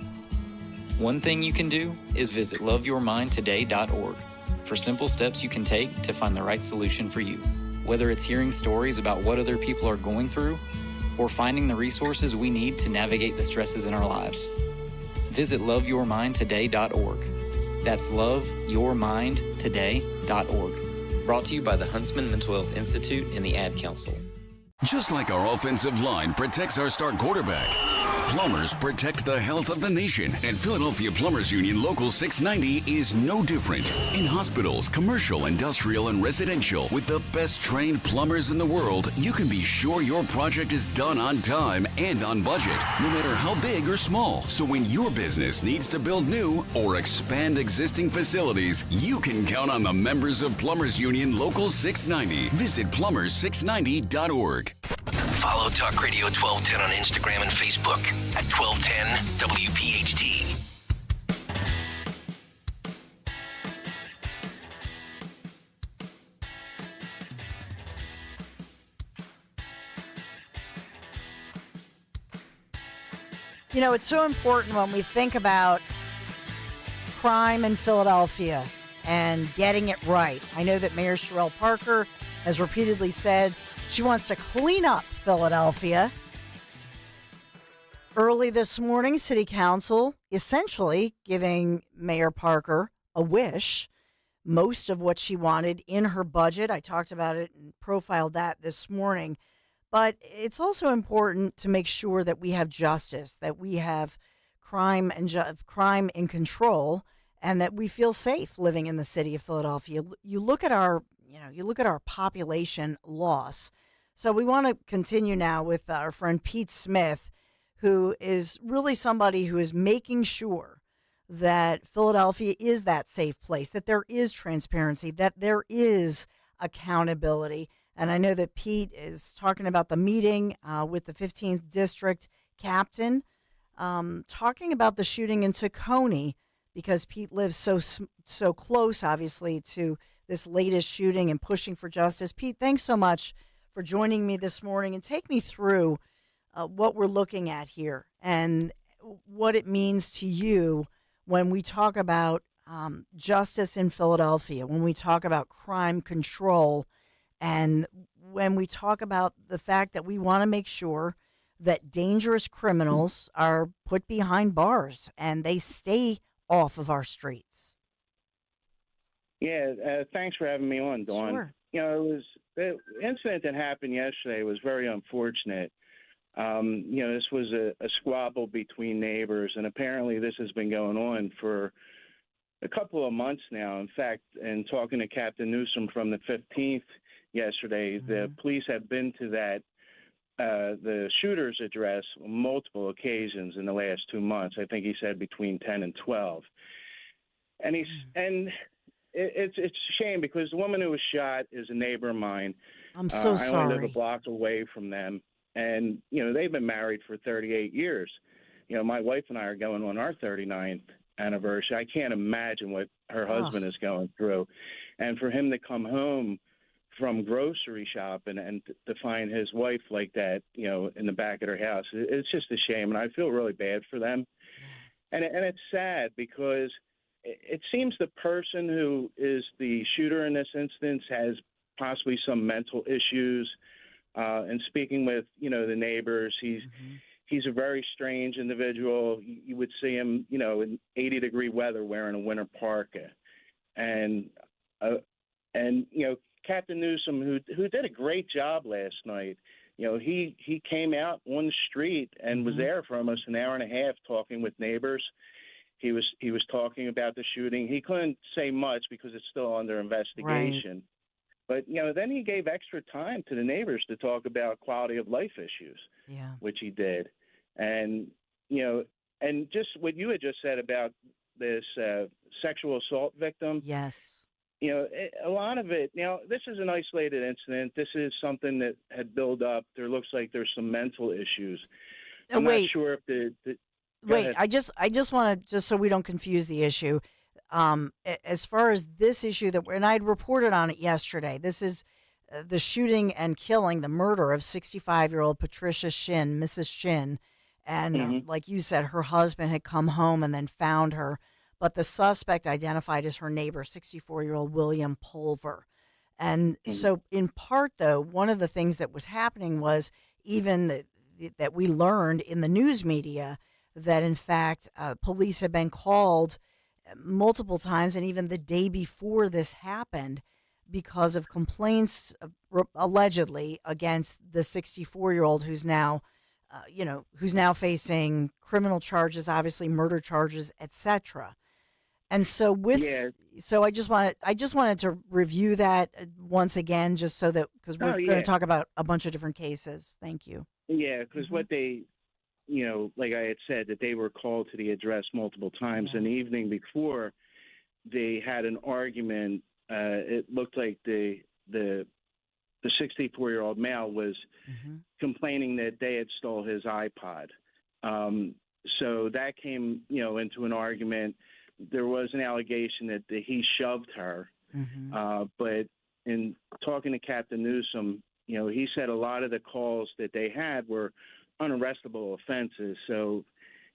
One thing you can do is visit loveyourmindtoday.org for simple steps you can take to find the right solution for you. Whether it's hearing stories about what other people are going through, or finding the resources we need to navigate the stresses in our lives. Visit loveyourmindtoday.org. That's loveyourmindtoday.org. Brought to you by the Huntsman Mental Health Institute and the Ad Council. Just like our offensive line protects our star quarterback, plumbers protect the health of the nation. And Philadelphia Plumbers Union Local 690 is no different. In hospitals, commercial, industrial, and residential, with the best trained plumbers in the world, you can be sure your project is done on time and on budget, no matter how big or small. So when your business needs to build new or expand existing facilities, you can count on the members of Plumbers Union Local 690. Visit plumbers690.org. Follow Talk Radio 1210 on Instagram and Facebook at 1210 WPHT. You know, it's so important when we think about crime in Philadelphia and getting it right. I know that Mayor Sherelle Parker has repeatedly said she wants to clean up Philadelphia. Early this morning, City Council essentially giving Mayor Parker a wish, most of what she wanted in her budget. I talked about it and profiled that this morning. But it's also important to make sure that we have justice, that we have crime in control, and that we feel safe living in the city of Philadelphia. You look at our population loss. So we want to continue now with our friend Pete Smith, who is really somebody who is making sure that Philadelphia is that safe place, that there is transparency, that there is accountability. And I know that Pete is talking about the meeting with the 15th District Captain, talking about the shooting in Tacony, because Pete lives so close, obviously, to this latest shooting and pushing for justice. Pete, thanks so much for joining me this morning, and take me through what we're looking at here and what it means to you when we talk about justice in Philadelphia, when we talk about crime control, and when we talk about the fact that we want to make sure that dangerous criminals are put behind bars and they stay off of our streets. Yeah, thanks for having me on, Dawn. Sure. You know, the incident that happened yesterday was very unfortunate. You know, this was a squabble between neighbors, and apparently this has been going on for a couple of months now. In fact, in talking to Captain Newsom from the 15th yesterday, the police have been to the shooter's address on multiple occasions in the last 2 months. I think he said between 10 and 12. And it's a shame because the woman who was shot is a neighbor of mine. I'm so sorry. I only live a block away from them. And, you know, they've been married for 38 years. You know, my wife and I are going on our 39th anniversary. I can't imagine what her husband is going through. And for him to come home from grocery shopping and to find his wife like that, you know, in the back of her house, it's just a shame. And I feel really bad for them. And it's sad because it seems the person who is the shooter in this instance has possibly some mental issues. And speaking with, you know, the neighbors, he's a very strange individual. You would see him, you know, in 80-degree weather wearing a winter parka. And you know, Captain Newsom, who did a great job last night, you know, he came out on the street and was there for almost an hour and a half talking with neighbors. He was talking about the shooting. He couldn't say much because it's still under investigation. Right. But, you know, then he gave extra time to the neighbors to talk about quality of life issues, which he did. And, you know, and just what you had just said about this sexual assault victim. Yes. You know, a lot of it, now, this is an isolated incident. This is something that had built up. There looks like there's some mental issues. I'm not sure if Wait, I just want to, just so we don't confuse the issue, as far as this issue and I'd reported on it yesterday, this is the shooting and killing, the murder of 65-year-old Patricia Shin, Mrs. Shin. And like you said, her husband had come home and then found her. But the suspect identified as her neighbor, 64-year-old William Pulver. And so in part, though, one of the things that was happening was even that we learned in the news media that, in fact, police had been called multiple times, and even the day before this happened, because of complaints allegedly against the 64-year-old who's now, who's now facing criminal charges, obviously murder charges, etc. And so so I just wanted to review that once again, just so that, because we're going to talk about a bunch of different cases. Thank you. Yeah, because what they, you know, like I had said, that they were called to the address multiple times. And the evening before, they had an argument. It looked like the 64-year-old male was complaining that they had stole his iPod. So that came, you know, into an argument. There was an allegation that he shoved her. But in talking to Captain Newsom, you know, he said a lot of the calls that they had were unarrestable offenses. So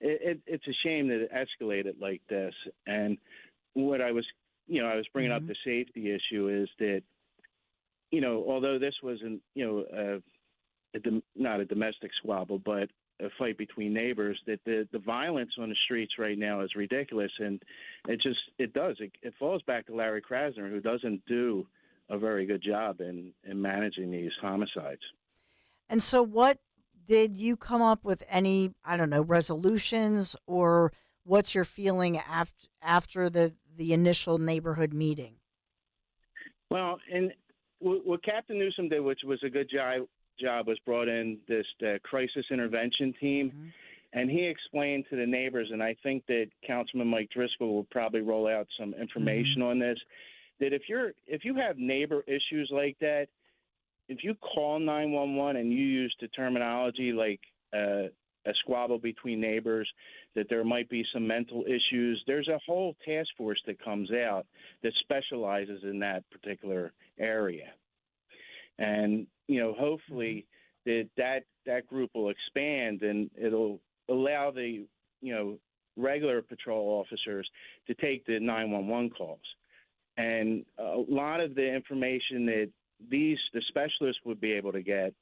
it's a shame that it escalated like this. And what I was bringing up the safety issue is that, you know, although this wasn't, you know, not a domestic squabble, but a fight between neighbors, that the violence on the streets right now is ridiculous. And it falls back to Larry Krasner, who doesn't do a very good job in managing these homicides. And so what did you come up with any, I don't know, resolutions, or what's your feeling after the initial neighborhood meeting? Well, and what Captain Newsom did, which was a good job, was brought in this crisis intervention team. And he explained to the neighbors, and I think that Councilman Mike Driscoll will probably roll out some information on this, that if you have neighbor issues like that, if you call 911 and you use the terminology like a squabble between neighbors, that there might be some mental issues, there's a whole task force that comes out that specializes in that particular area. And, hopefully that group will expand and it'll allow the, regular patrol officers to take the 911 calls. And a lot of the information that the specialists would be able to get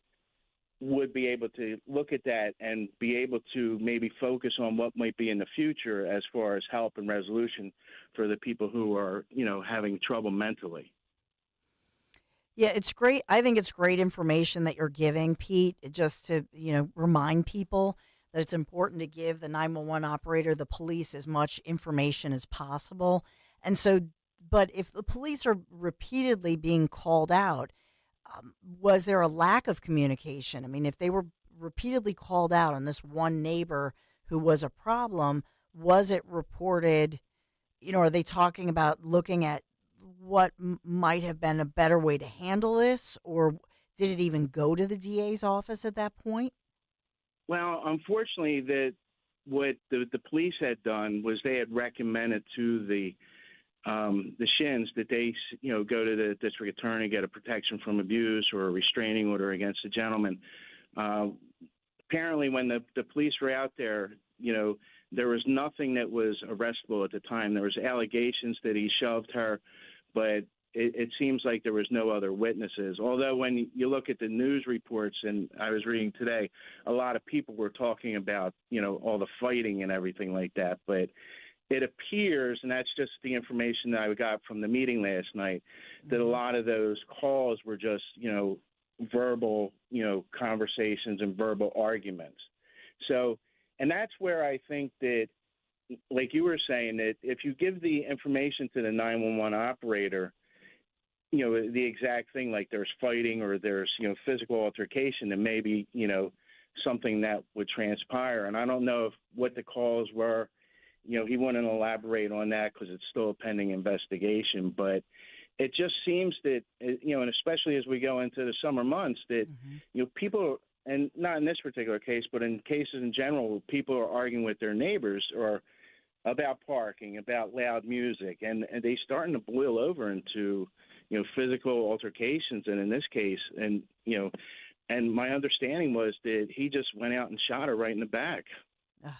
would be able to look at that and be able to maybe focus on what might be in the future as far as help and resolution for the people who are, having trouble mentally. Yeah, it's great. I think it's great information that you're giving, Pete, just to, remind people that it's important to give the 911 operator, the police, as much information as possible. And so, but if the police are repeatedly being called out, was there a lack of communication? I mean, if they were repeatedly called out on this one neighbor who was a problem, was it reported, are they talking about looking at what might have been a better way to handle this, or did it even go to the DA's office at that point? Well, unfortunately, what the police had done was they had recommended to the Shins that they, go to the district attorney, get a protection from abuse or a restraining order against the gentleman. Apparently, when the police were out there, there was nothing that was arrestable at the time. There was allegations that he shoved her, but it seems like there was no other witnesses. Although when you look at the news reports, and I was reading today, a lot of people were talking about, all the fighting and everything like that. But it appears, and that's just the information that I got from the meeting last night, that a lot of those calls were just, verbal, conversations and verbal arguments. So, and that's where I think that, like you were saying, that if you give the information to the 911 operator, the exact thing, like there's fighting or there's, physical altercation, then maybe, something that would transpire. And I don't know what the calls were. He wouldn't elaborate on that because it's still a pending investigation. But it just seems that, and especially as we go into the summer months, that, people, and not in this particular case, but in cases in general, people are arguing with their neighbors or about parking, about loud music, and they starting to boil over into, physical altercations. And in this case, and my understanding was that he just went out and shot her right in the back. Oh, God.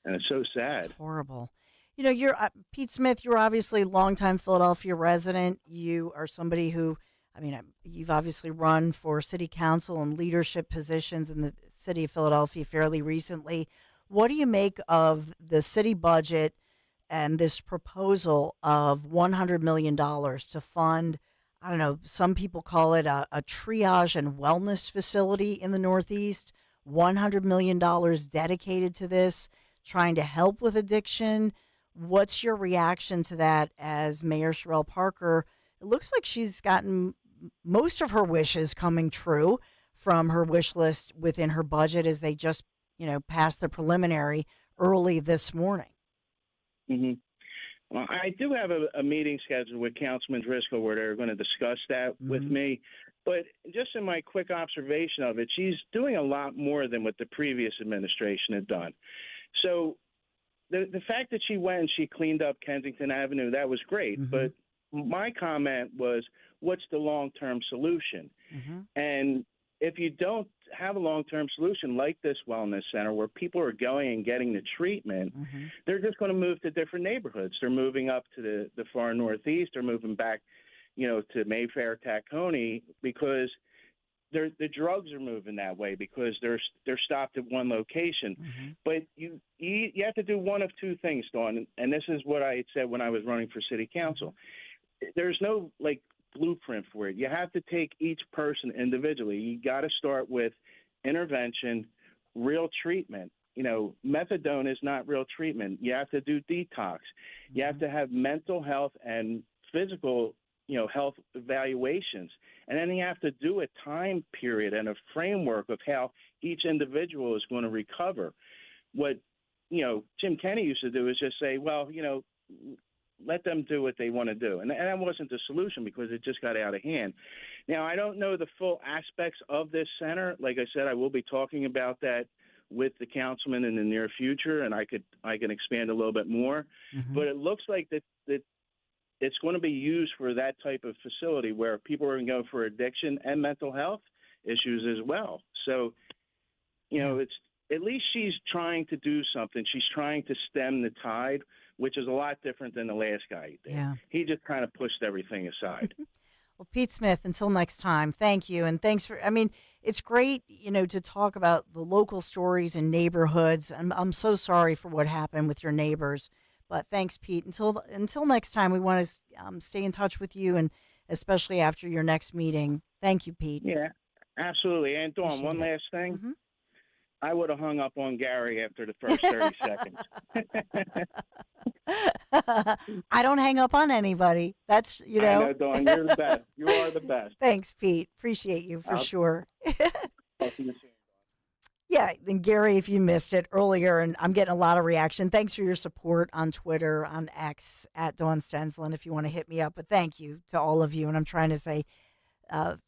And it's so sad. It's horrible. You're Pete Smith, you're obviously a longtime Philadelphia resident. You are somebody who, you've obviously run for city council and leadership positions in the city of Philadelphia fairly recently. What do you make of the city budget and this proposal of $100 million to fund, I don't know, some people call it a triage and wellness facility in the Northeast, $100 million dedicated to this, trying to help with addiction? What's your reaction to that as Mayor Sherrell Parker? It looks like she's gotten most of her wishes coming true from her wish list within her budget as they just, passed the preliminary early this morning. Mm-hmm. Well, I do have a meeting scheduled with Councilman Driscoll where they're going to discuss that with me. But just in my quick observation of it, she's doing a lot more than what the previous administration had done. So the fact that she went and she cleaned up Kensington Avenue, that was great. But my comment was, what's the long-term solution? And if you don't have a long-term solution like this wellness center where people are going and getting the treatment, they're just going to move to different neighborhoods. They're moving up to the far northeast. They're moving back, to Mayfair, Tacony, because the drugs are moving that way because they're stopped at one location. But you have to do one of two things, Dawn, and this is what I had said when I was running for city council. There's no, blueprint for it. You have to take each person individually. You got to start with intervention, real treatment. Methadone is not real treatment. You have to do detox. You have to have mental health and physical, health evaluations. And then you have to do a time period and a framework of how each individual is going to recover. what, Jim Kenney used to do is just say, well, let them do what they want to do. And that wasn't the solution because it just got out of hand. Now, I don't know the full aspects of this center. Like I said, I will be talking about that with the councilman in the near future, and I can expand a little bit more. Mm-hmm. But it looks like that it's going to be used for that type of facility where people are going to go for addiction and mental health issues as well. So, it's at least she's trying to do something. She's trying to stem the tide, which is a lot different than the last guy did. Yeah. He just kind of pushed everything aside. Well, Pete Smith, until next time, thank you. And thanks for, it's great, to talk about the local stories and neighborhoods. I'm so sorry for what happened with your neighbors, but thanks, Pete. Until next time, we want to stay in touch with you, and especially after your next meeting. Thank you, Pete. Yeah, absolutely. And Dawn, one last thing. Mm-hmm. I would have hung up on Gary after the first 30 seconds. I don't hang up on anybody. That's, I know, Dawn, you're the best. You are the best. Thanks, Pete. Appreciate you for sure. Talk to you soon. Yeah, and Gary, if you missed it earlier, and I'm getting a lot of reaction, thanks for your support on Twitter, on X, at Dawn Stensland, if you want to hit me up. But thank you to all of you, and I'm trying to say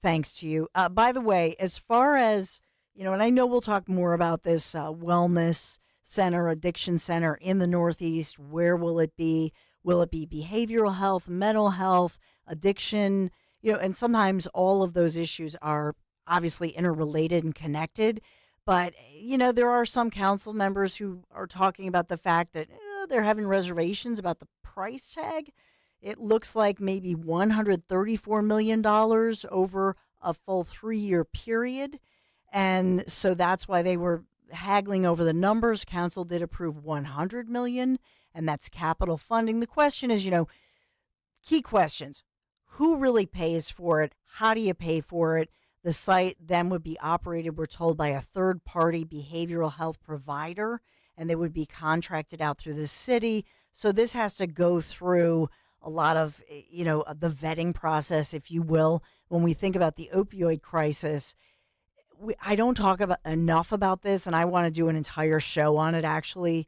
thanks to you. By the way, as far as, and I know we'll talk more about this wellness center, addiction center in the Northeast. Where will it be? Will it be behavioral health, mental health, addiction? And sometimes all of those issues are obviously interrelated and connected. But, there are some council members who are talking about the fact that they're having reservations about the price tag. It looks like maybe $134 million over a full 3-year period. And so that's why they were haggling over the numbers. Council did approve $100 million, and that's capital funding. The question is, key questions. Who really pays for it? How do you pay for it? The site then would be operated, we're told, by a third-party behavioral health provider, and they would be contracted out through the city. So this has to go through a lot of, the vetting process, if you will. When we think about the opioid crisis, I don't talk enough about this, and I want to do an entire show on it, actually,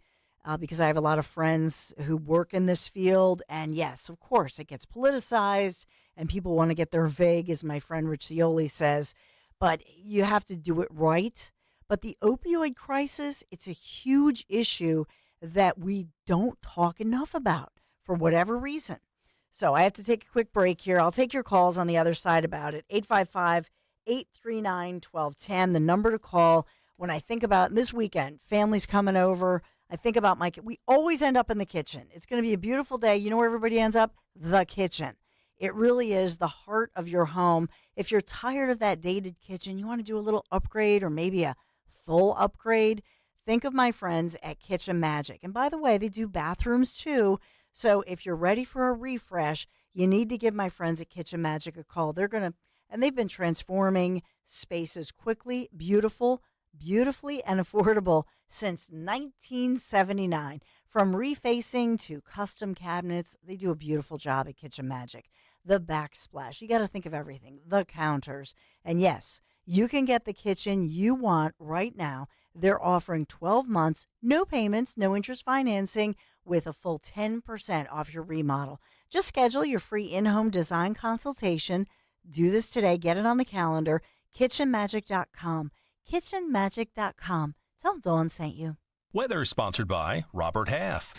because I have a lot of friends who work in this field. And yes, of course, it gets politicized, and people want to get their vig, as my friend Rich Zioli says, but you have to do it right. But the opioid crisis, it's a huge issue that we don't talk enough about for whatever reason. So I have to take a quick break here. I'll take your calls on the other side about it. 855-839-1210, the number to call. When I think about this weekend, families coming over, I think about we always end up in the kitchen. It's going to be a beautiful day. You know where everybody ends up? The kitchen. It really is the heart of your home. If you're tired of that dated kitchen, you want to do a little upgrade or maybe a full upgrade, think of my friends at Kitchen Magic. And by the way, they do bathrooms too. So if you're ready for a refresh, you need to give my friends at Kitchen Magic a call. And they've been transforming spaces quickly, beautifully and affordable since 1979. From refacing to custom cabinets, they do a beautiful job at Kitchen Magic. The backsplash, you got to think of everything. The counters. And yes, you can get the kitchen you want right now. They're offering 12 months, no payments, no interest financing, with a full 10% off your remodel. Just schedule your free in-home design consultation. Do this today. Get it on the calendar. KitchenMagic.com. KitchenMagic.com. Tell Dawn sent you. Weather sponsored by Robert Half.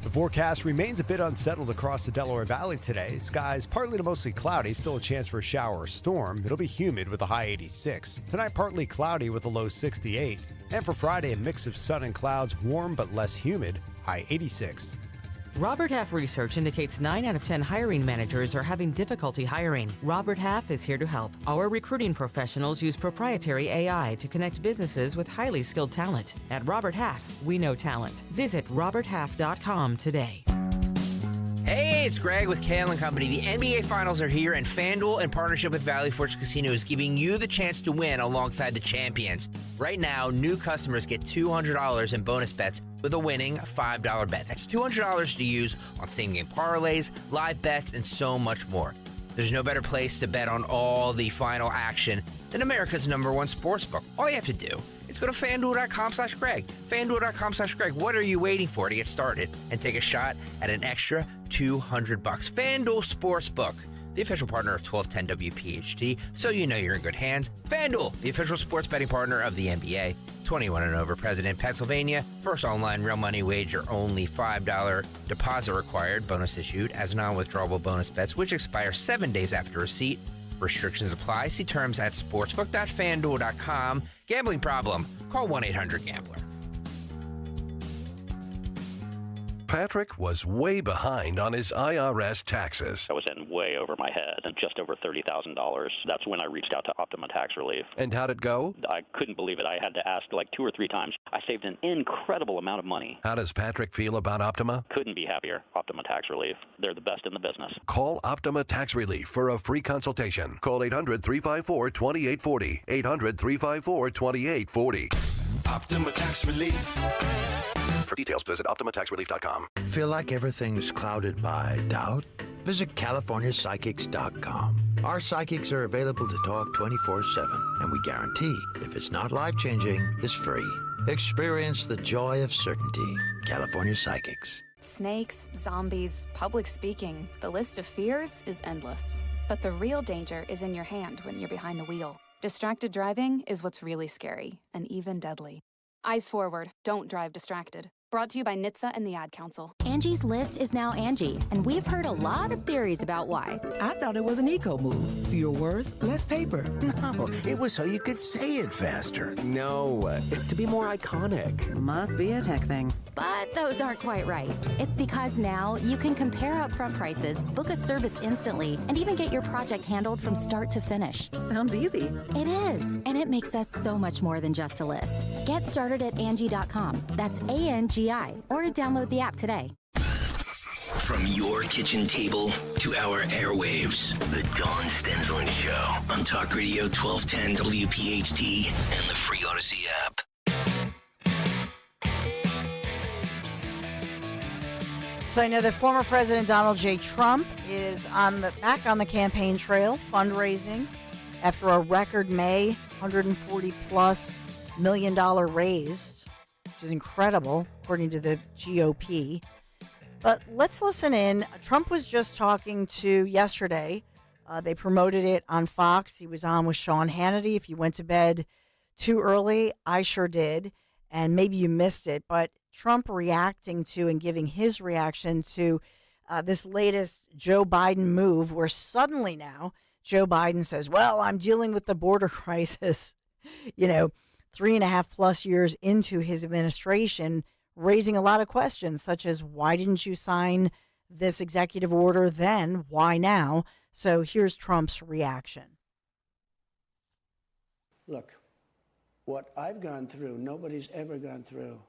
The forecast remains a bit unsettled across the Delaware Valley today. Skies partly to mostly cloudy, still a chance for a shower or storm. It'll be humid with a high 86. Tonight, partly cloudy with a low 68. And for Friday, a mix of sun and clouds, warm but less humid, high 86. Robert Half research indicates 9 out of 10 hiring managers are having difficulty hiring. Robert Half is here to help. Our recruiting professionals use proprietary AI to connect businesses with highly skilled talent. At Robert Half, we know talent. Visit roberthalf.com today. Hey, it's Greg with Kale & Company. The NBA Finals are here, and FanDuel, in partnership with Valley Forge Casino, is giving you the chance to win alongside the champions. Right now, new customers get $200 in bonus bets with a winning $5 bet. That's $200 to use on same-game parlays, live bets, and so much more. There's no better place to bet on all the final action than America's #1 sportsbook. All you have to do is So go to FanDuel.com/Greg. FanDuel.com/Greg. What are you waiting for to get started and take a shot at an extra $200? FanDuel Sportsbook, the official partner of 1210 WPHT, so you know you're in good hands. FanDuel, the official sports betting partner of the NBA. 21 and over, President, Pennsylvania. First online real money wager, only $5 deposit required. Bonus issued as non-withdrawable bonus bets, which expire 7 days after receipt. Restrictions apply. See terms at sportsbook.fanduel.com. Gambling problem? Call 1-800-GAMBLER. Patrick was way behind on his IRS taxes. I was in way over my head and just over $30,000. That's when I reached out to Optima Tax Relief. And how'd it go? I couldn't believe it. I had to ask like 2 or 3 times. I saved an incredible amount of money. How does Patrick feel about Optima? Couldn't be happier. Optima Tax Relief. They're the best in the business. Call Optima Tax Relief for a free consultation. Call 800-354-2840. 800-354-2840. Optima Tax Relief. For details, visit OptimaTaxRelief.com. Feel like everything's clouded by doubt? Visit CaliforniaPsychics.com. Our psychics are available to talk 24/7, and we guarantee if it's not life-changing, it's free. Experience the joy of certainty. California Psychics. Snakes, zombies, public speaking. The list of fears is endless. But the real danger is in your hand when you're behind the wheel. Distracted driving is what's really scary and even deadly. Eyes forward. Don't drive distracted. Brought to you by NHTSA and the Ad Council. Angie's List is now Angie, and we've heard a lot of theories about why. I thought it was an eco move. Fewer words, less paper. No, it was so you could say it faster. No, it's to be more iconic. Must be a tech thing. But those aren't quite right. It's because now you can compare upfront prices, book a service instantly, and even get your project handled from start to finish. Sounds easy. It is, and it makes us so much more than just a list. Get started at Angie.com. That's ANGI, or download the app today. From your kitchen table to our airwaves, the Dawn Stensland Show on Talk Radio 1210 WPHT and the free Odyssey app. So I know that former President Donald J. Trump is back on the campaign trail, fundraising after a record May $140+ million raise, which is incredible, according to the GOP. But let's listen in. Trump was just talking to yesterday. They promoted it on Fox. He was on with Sean Hannity. If you went to bed too early, I sure did. And maybe you missed it. But Trump reacting to and giving his reaction to this latest Joe Biden move, where suddenly now Joe Biden says, well, I'm dealing with the border crisis, 3.5+ years into his administration, raising a lot of questions, such as why didn't you sign this executive order then? Why now? So here's Trump's reaction. Look, what I've gone through, nobody's ever gone through.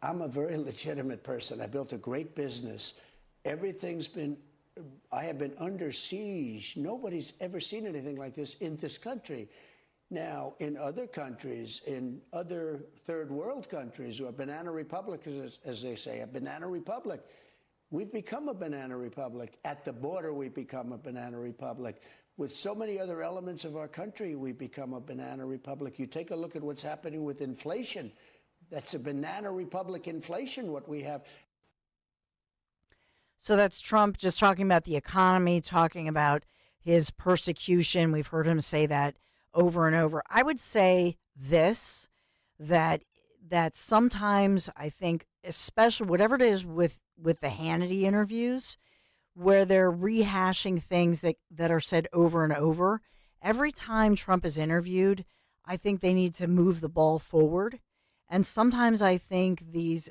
I'm a very legitimate person. I built a great business. I have been under siege. Nobody's ever seen anything like this in this country. Now, in other countries, in other third world countries, or banana republics, as they say, a banana republic, we've become a banana republic. At the border, we've become a banana republic. With so many other elements of our country, we've become a banana republic. You take a look at what's happening with inflation. That's a banana republic inflation, what we have. So that's Trump just talking about the economy, talking about his persecution. We've heard him say that over and over. I would say this, that sometimes I think, especially whatever it is with the Hannity interviews, where they're rehashing things that are said over and over, every time Trump is interviewed, I think they need to move the ball forward. And sometimes I think these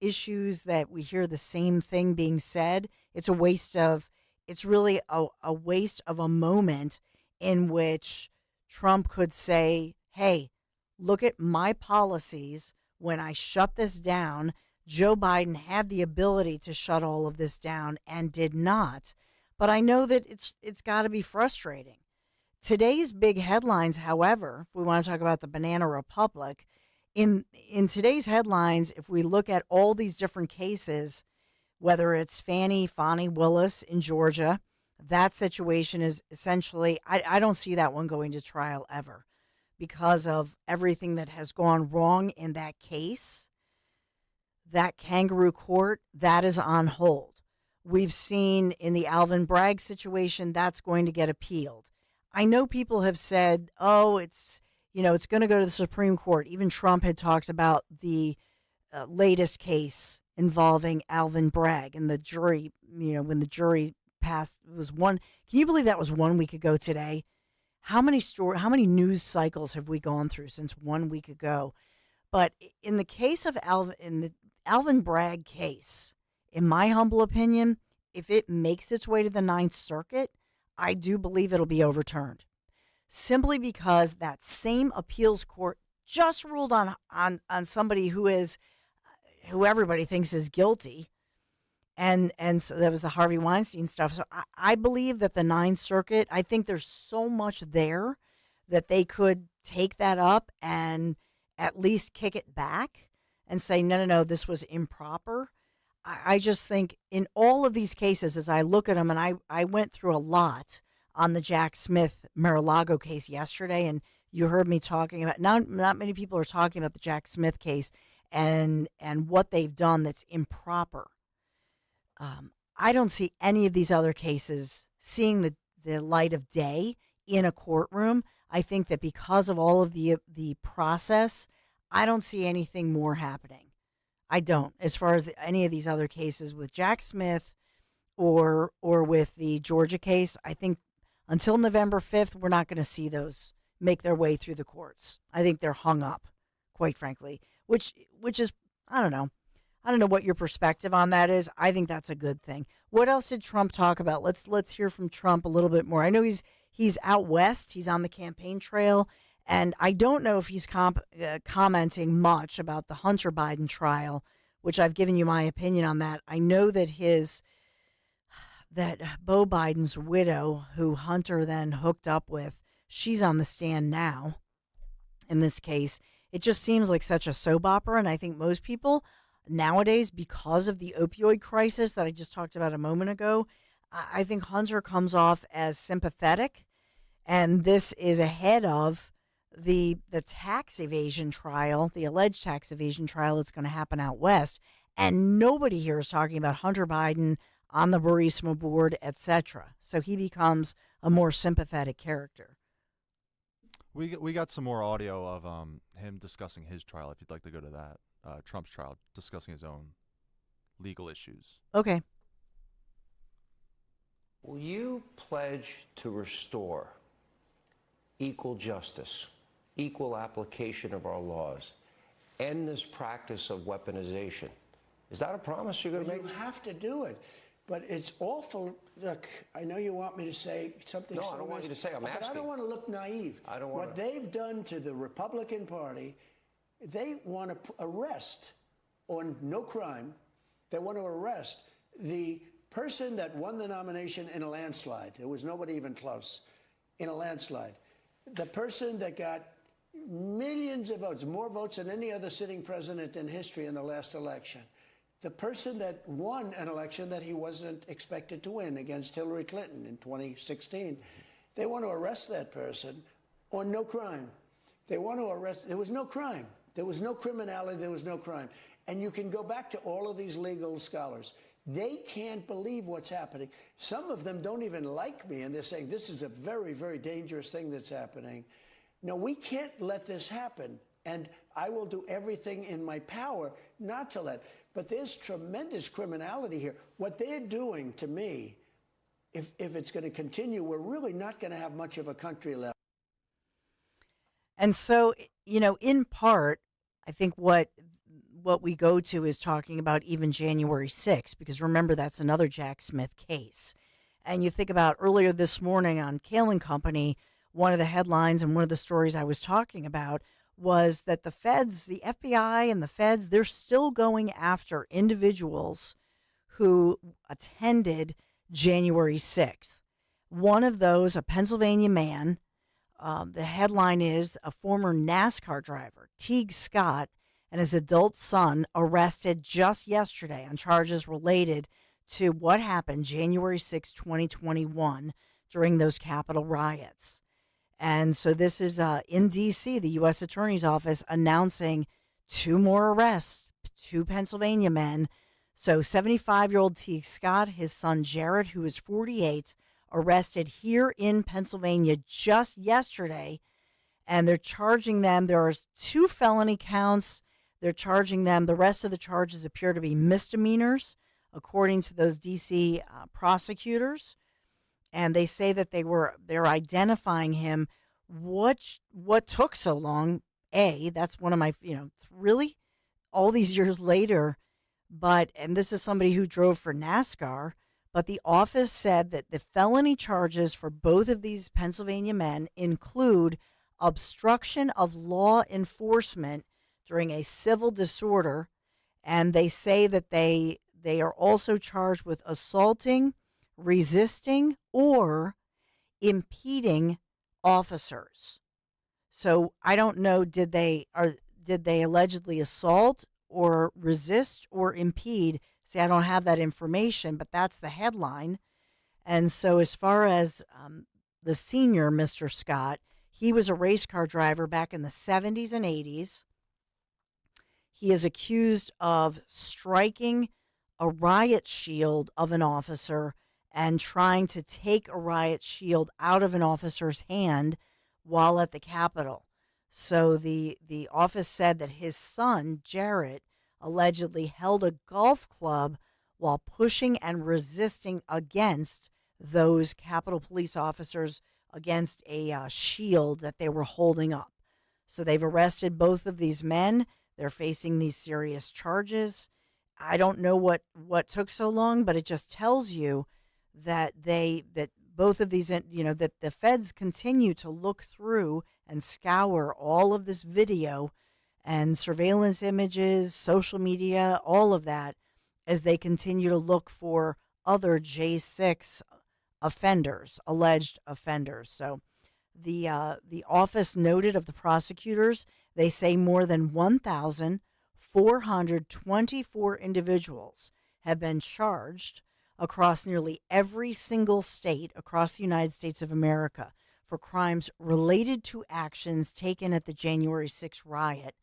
issues that we hear the same thing being said, it's really a waste of a moment in which Trump could say, hey, look at my policies. When I shut this down, Joe Biden had the ability to shut all of this down and did not. But I know that it's got to be frustrating. Today's big headlines, however, if we want to talk about the Banana Republic, in today's headlines, if we look at all these different cases, whether it's Fani Willis in Georgia, that situation is essentially, I don't see that one going to trial ever, because of everything that has gone wrong in that case. That kangaroo court, that is on hold. We've seen in the Alvin Bragg situation, that's going to get appealed. I know people have said, oh, it's going to go to the Supreme Court. Even Trump had talked about the latest case involving Alvin Bragg and the jury, when the jury passed, it was one. Can you believe that was 1 week ago today? How many news cycles have we gone through since 1 week ago? But in the case of the Alvin Bragg case, in my humble opinion, if it makes its way to the Ninth Circuit, I do believe it'll be overturned. Simply because that same appeals court just ruled on somebody who everybody thinks is guilty. And so that was the Harvey Weinstein stuff. So I believe that the Ninth Circuit, I think there's so much there that they could take that up and at least kick it back and say, no, this was improper. I just think in all of these cases, as I look at them, and I went through a lot on the Jack Smith Mar-a-Lago case yesterday, and you heard me talking about, not many people are talking about the Jack Smith case and what they've done that's improper. I don't see any of these other cases seeing the light of day in a courtroom. I think that because of all of the process, I don't see anything more happening. I don't, as far as any of these other cases with Jack Smith or with the Georgia case. I think until November 5th, we're not going to see those make their way through the courts. I think they're hung up, quite frankly, which is, I don't know. I don't know what your perspective on that is. I think that's a good thing. What else did Trump talk about? Let's hear from Trump a little bit more. I know he's out west. He's on the campaign trail. And I don't know if he's commenting much about the Hunter Biden trial, which I've given you my opinion on that. I know that that Beau Biden's widow, who Hunter then hooked up with, she's on the stand now in this case. It just seems like such a soap opera. And I think most people nowadays, because of the opioid crisis that I just talked about a moment ago, I think Hunter comes off as sympathetic. And this is ahead of the tax evasion trial, the alleged tax evasion trial that's going to happen out west. And nobody here is talking about Hunter Biden on the Burisma board, etc. So he becomes a more sympathetic character. We got some more audio of him discussing his trial, if you'd like to go to that. Trump's trial, discussing his own legal issues. Okay. Will you pledge to restore equal justice, equal application of our laws, end this practice of weaponization? Is that a promise you're going to make? You have to do it. But it's awful. Look, I know you want me to say something. No, I don't want you to say. I'm asking. But I don't want to look naive. I don't want what they've done to the Republican Party, they want to arrest on no crime. They want to arrest the person that won the nomination in a landslide. There was nobody even close in a landslide. The person that got millions of votes, more votes than any other sitting president in history in the last election. The person that won an election that he wasn't expected to win against Hillary Clinton in 2016. They want to arrest that person on no crime. They want to arrest, there was no crime. There was no criminality, there was no crime. And you can go back to all of these legal scholars. They can't believe what's happening. Some of them don't even like me, and they're saying this is a very, very dangerous thing that's happening. No, we can't let this happen. And I will do everything in my power not to let. But there's tremendous criminality here. What they're doing to me, if it's going to continue, we're really not going to have much of a country left. And so, in part, I think what we go to is talking about even January 6th, because remember, that's another Jack Smith case. And you think about earlier this morning on Kale & Company, one of the headlines and one of the stories I was talking about was that the feds, the FBI and the feds, they're still going after individuals who attended January 6th. One of those, a Pennsylvania man, the headline is a former NASCAR driver, Teague Scott, and his adult son arrested just yesterday on charges related to what happened January 6, 2021 during those Capitol riots. And so this is in D.C., the U.S. Attorney's Office announcing 2 more arrests, 2 Pennsylvania men. So 75-year-old Teague Scott, his son Jarrett, who is 48, arrested here in Pennsylvania just yesterday. And they're charging them. There are 2 felony counts. They're charging them. The rest of the charges appear to be misdemeanors, according to those D.C. prosecutors. And they say that they're identifying him. What took so long? That's one of my, really all these years later. And this is somebody who drove for NASCAR. But the office said that the felony charges for both of these Pennsylvania men include obstruction of law enforcement during a civil disorder. And they say that they are also charged with assaulting, resisting, or impeding officers. So I don't know, did they allegedly assault or resist or impede? See, I don't have that information, but that's the headline. And so as far as the senior Mr. Scott, he was a race car driver back in the 70s and 80s. He is accused of striking a riot shield of an officer and trying to take a riot shield out of an officer's hand while at the Capitol. So the office said that his son, Jarrett, allegedly held a golf club while pushing and resisting against those Capitol police officers against a shield that they were holding up. So they've arrested both of these men. They're facing these serious charges. I don't know what took so long, but it just tells you that both of these, that the feds continue to look through and scour all of this video and surveillance images, social media, all of that, as they continue to look for other J6 offenders, alleged offenders. So the office noted of the prosecutors, they say more than 1,424 individuals have been charged across nearly every single state across the United States of America for crimes related to actions taken at the January 6th riot.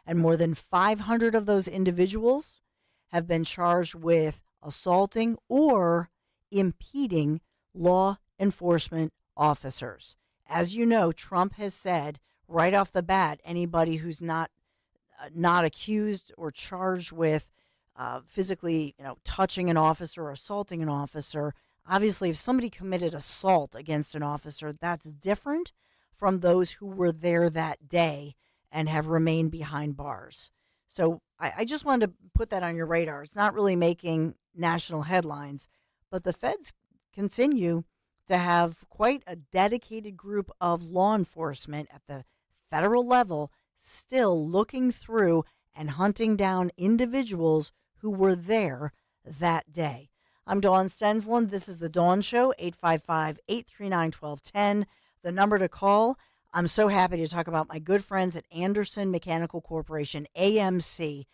And more than 500 of those individuals have been charged with assaulting or impeding law enforcement officers. As you know, Trump has said right off the bat, anybody who's not accused or charged with physically, touching an officer or assaulting an officer. Obviously, if somebody committed assault against an officer, that's different from those who were there that day and have remained behind bars. So I just wanted to put that on your radar. It's not really making national headlines, but the feds continue to have quite a dedicated group of law enforcement at the federal level still looking through and hunting down individuals who were there that day. I'm Dawn Stensland. This is The Dawn Show, 855-839-1210. The number to call. I'm so happy to talk about my good friends at Anderson Mechanical Corporation, AMC.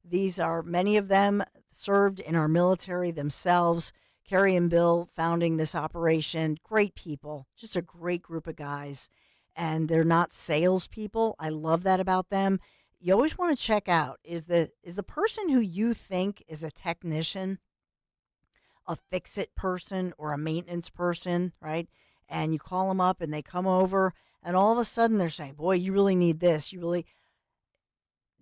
These are, many of them served in our military themselves. Kerry and Bill founding this operation. Great people, just a great group of guys. And they're not salespeople. I love that about them. You always want to check out, is the person who you think is a technician, a fix-it person or a maintenance person, right? And you call them up and they come over and all of a sudden they're saying, boy, you really need this. You really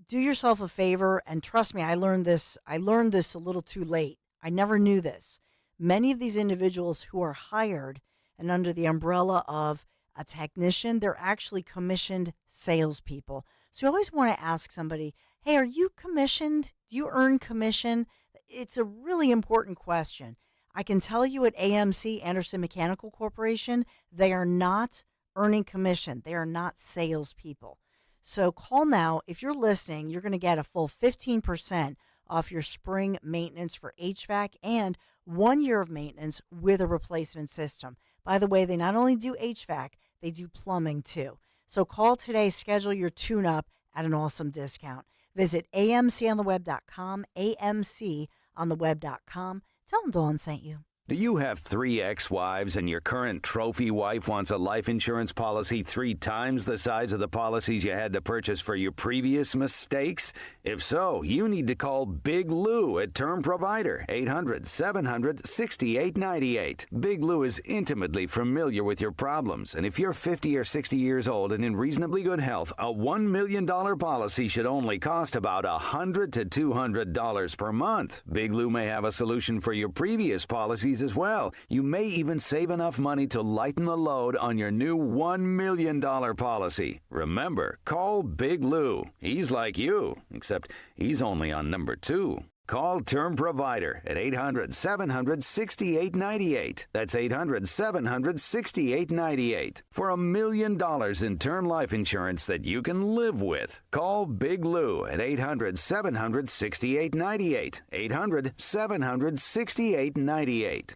do yourself a favor. And trust me, I learned this a little too late. I never knew this. Many of these individuals who are hired and under the umbrella of a technician, they're actually commissioned salespeople. So you always want to ask somebody, hey, are you commissioned? Do you earn commission? It's a really important question. I can tell you at AMC, Anderson Mechanical Corporation, they are not earning commission. They are not salespeople. So call now. If you're listening, you're going to get a full 15% off your spring maintenance for HVAC and 1 year of maintenance with a replacement system. By the way, they not only do HVAC, they do plumbing too. So call today, schedule your tune-up at an awesome discount. Visit amcontheweb.com, amcontheweb.com. Tell them Dawn sent you. Do you have 3 ex-wives and your current trophy wife wants a life insurance policy 3 times the size of the policies you had to purchase for your previous mistakes? If so, you need to call Big Lou at Term Provider, 800-700-6898. Big Lou is intimately familiar with your problems, and if you're 50 or 60 years old and in reasonably good health, a $1 million policy should only cost about $100 to $200 per month. Big Lou may have a solution for your previous policies as well. You may even save enough money to lighten the load on your new $1 million policy. Remember, call Big Lou. He's like you, except he's only on number 2. Call Term Provider at 800-700-6898. That's 800-700-6898. For $1 million in term life insurance that you can live with. Call Big Lou at 800-700-6898. 800-700-6898.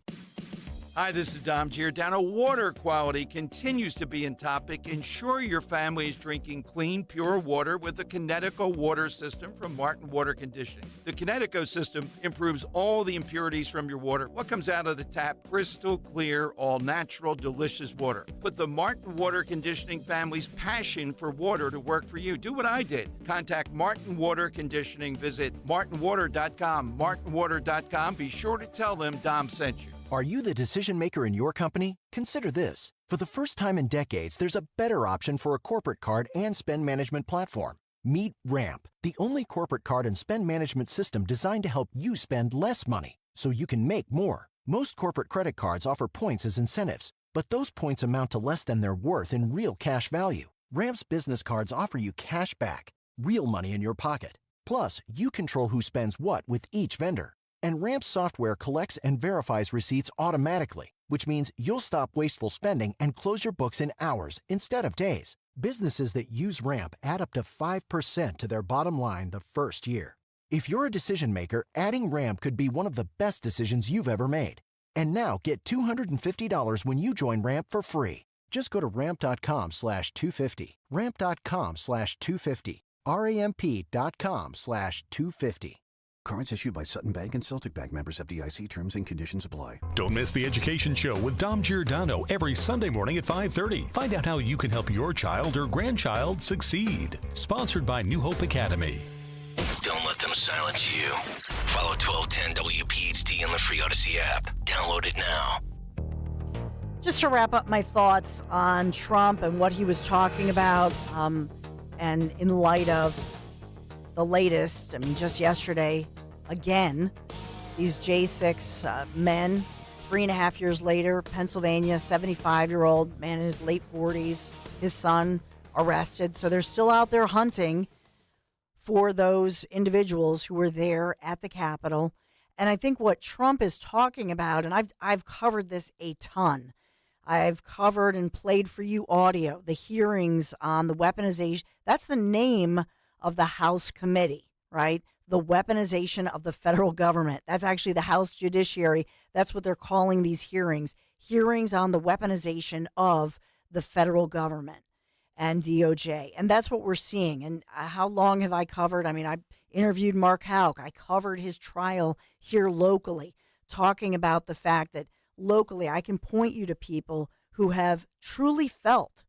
Hi, this is Dom Giordano. Water quality continues to be in topic. Ensure your family is drinking clean, pure water with the Kinetico water system from Martin Water Conditioning. The Kinetico system improves all the impurities from your water. What comes out of the tap? Crystal clear, all natural, delicious water. Put the Martin Water Conditioning family's passion for water to work for you. Do what I did. Contact Martin Water Conditioning. Visit martinwater.com. martinwater.com. Be sure to tell them Dom sent you. Are you the decision maker in your company? Consider this. For the first time in decades, there's a better option for a corporate card and spend management platform. Meet Ramp, the only corporate card and spend management system designed to help you spend less money so you can make more. Most corporate credit cards offer points as incentives, but those points amount to less than their worth in real cash value. Ramp's business cards offer you cash back, real money in your pocket. Plus, you control who spends what with each vendor. And Ramp software collects and verifies receipts automatically, which means you'll stop wasteful spending and close your books in hours instead of days. Businesses that use Ramp add up to 5% to their bottom line the first year. If you're a decision maker, adding Ramp could be one of the best decisions you've ever made. And now get $250 when you join Ramp for free. Just go to ramp.com/250. Ramp.com/250. ramp.com/250. Cards issued by Sutton Bank and Celtic Bank, members FDIC. Terms and conditions apply. Don't miss the Education Show with Dom Giordano every Sunday morning at 5:30. Find out how you can help your child or grandchild succeed. Sponsored by New Hope Academy. Don't let them silence you. Follow 1210 WPHT on the free Odyssey app. Download it now. Just to wrap up my thoughts on Trump and what he was talking about, and in light of the latest, I mean, just yesterday, again, these J6 men, 3.5 years later, Pennsylvania, 75-year-old man in his late 40s, his son arrested. So they're still out there hunting for those individuals who were there at the Capitol. And I think what Trump is talking about, and I've covered this a ton. I've covered and played for you audio, the hearings on the weaponization. That's the name of the House committee, right? The weaponization of the federal government. That's actually the House Judiciary. That's what they're calling these hearings. Hearings on the weaponization of the federal government and DOJ. And that's what we're seeing. And how long have I covered? I mean, I interviewed Mark Houck. I covered his trial here locally, talking about the fact that locally I can point you to people who have truly felt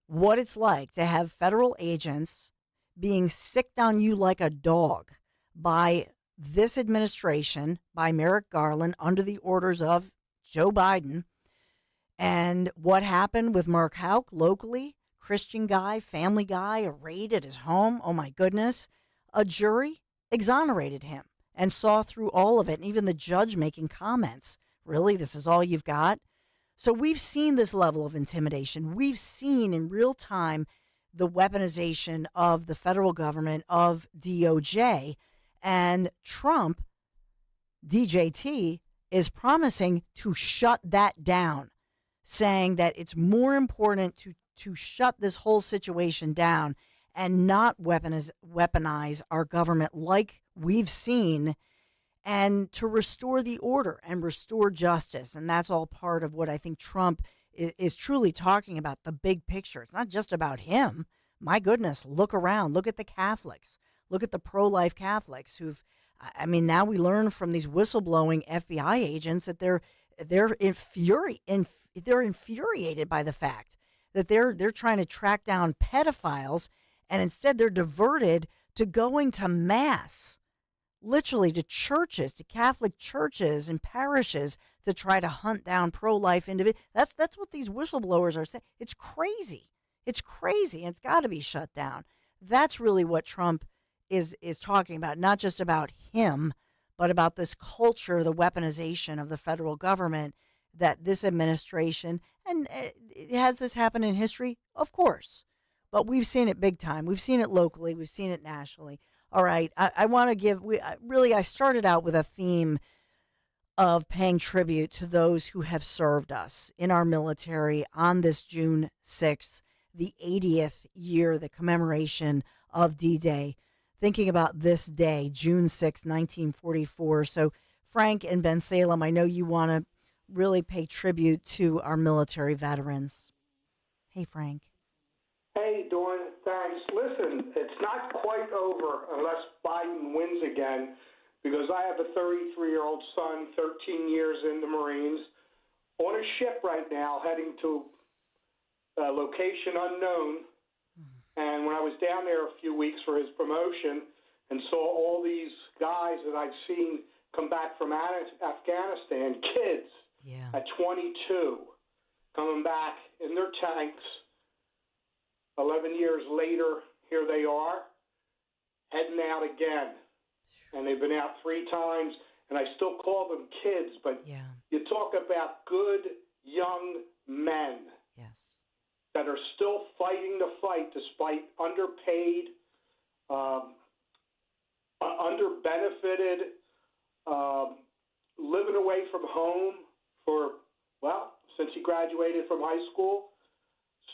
what it's like to have federal agents being sicked on you like a dog by this administration, by Merrick Garland, under the orders of Joe Biden. And what happened with Mark Houck locally, Christian guy, family guy, a raid at his home. Oh, my goodness. A jury exonerated him and saw through all of it, and even the judge making comments. Really, this is all you've got? So we've seen this level of intimidation. We've seen in real time the weaponization of the federal government, of DOJ, and Trump, DJT, is promising to shut that down, saying that it's more important to shut this whole situation down and not weaponize our government like we've seen, and to restore the order and restore justice. And that's all part of what I think Trump is truly talking about, the big picture. It's not just about him. My goodness, look around. Look at the Catholics. Look at the pro-life Catholics who've I mean, now we learn from these whistleblowing FBI agents that they're infuriated by the fact that they're trying to track down pedophiles, and instead they're diverted to going to mass, literally to churches, to Catholic churches and parishes to try to hunt down pro-life individuals. That's what these whistleblowers are saying. It's crazy. It's crazy, and it's got to be shut down. That's really what Trump is talking about, not just about him, but about this culture, the weaponization of the federal government that this administration, and has this happened in history? Of course. But we've seen it big time. We've seen it locally. We've seen it nationally. All right. I want to give, I started out with a theme of paying tribute to those who have served us in our military on this June 6th, the 80th year, the commemoration of D-Day. Thinking about this day, June 6, 1944. So, Frank and Ben Salem, I know you want to really pay tribute to our military veterans. Hey, Frank. Hey, Dawn, thanks. Listen, it's not quite over unless Biden wins again, because I have a 33-year-old son, 13 years in the Marines, on a ship right now heading to a location unknown. And when I was down there a few weeks for his promotion and saw all these guys that I've seen come back from Afghanistan, kids at 22, coming back in their tanks, 11 years later, here they are, heading out again. And they've been out 3 times, and I still call them kids, but you talk about good young men. Yes. That are still fighting the fight despite underpaid, underbenefited, living away from home since he graduated from high school.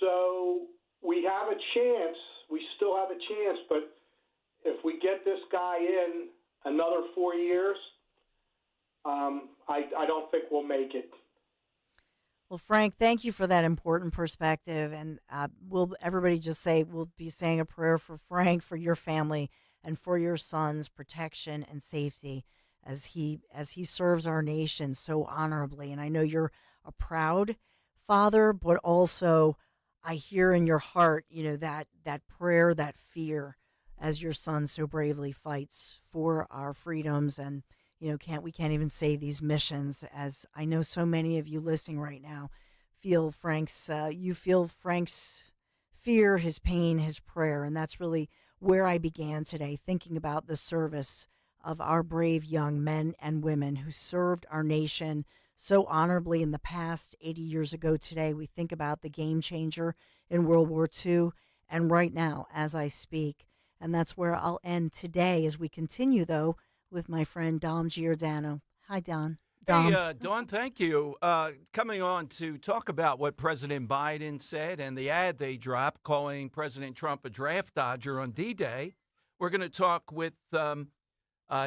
So we have a chance. We still have a chance, but if we get this guy in another 4 years, I don't think we'll make it. Well, Frank, thank you for that important perspective, and everybody just we'll be saying a prayer for Frank, for your family, and for your son's protection and safety as he serves our nation so honorably. And I know you're a proud father, but also I hear in your heart, that prayer, that fear, as your son so bravely fights for our freedoms and. We can't even say these missions, as I know so many of you listening right now feel Frank's fear, his pain, his prayer. And that's really where I began today, thinking about the service of our brave young men and women who served our nation so honorably in the past. 80 years ago today, we think about the game changer in World War II, and right now as I speak. And that's where I'll end today as we continue, though, with my friend Dom Giordano. Hi, Don. Dom. Hey, Dawn, thank you. Coming on to talk about what President Biden said and the ad they dropped calling President Trump a draft dodger on D-Day, we're going to talk with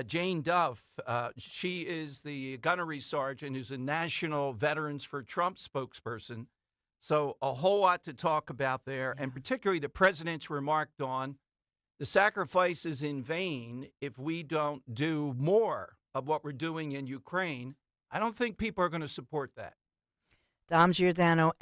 Jane Duff. She is the gunnery sergeant who's a National Veterans for Trump spokesperson. So a whole lot to talk about there, and particularly the president's remark, Dawn, the sacrifice is in vain if we don't do more of what we're doing in Ukraine. I don't think people are going to support that. Dom Giordano.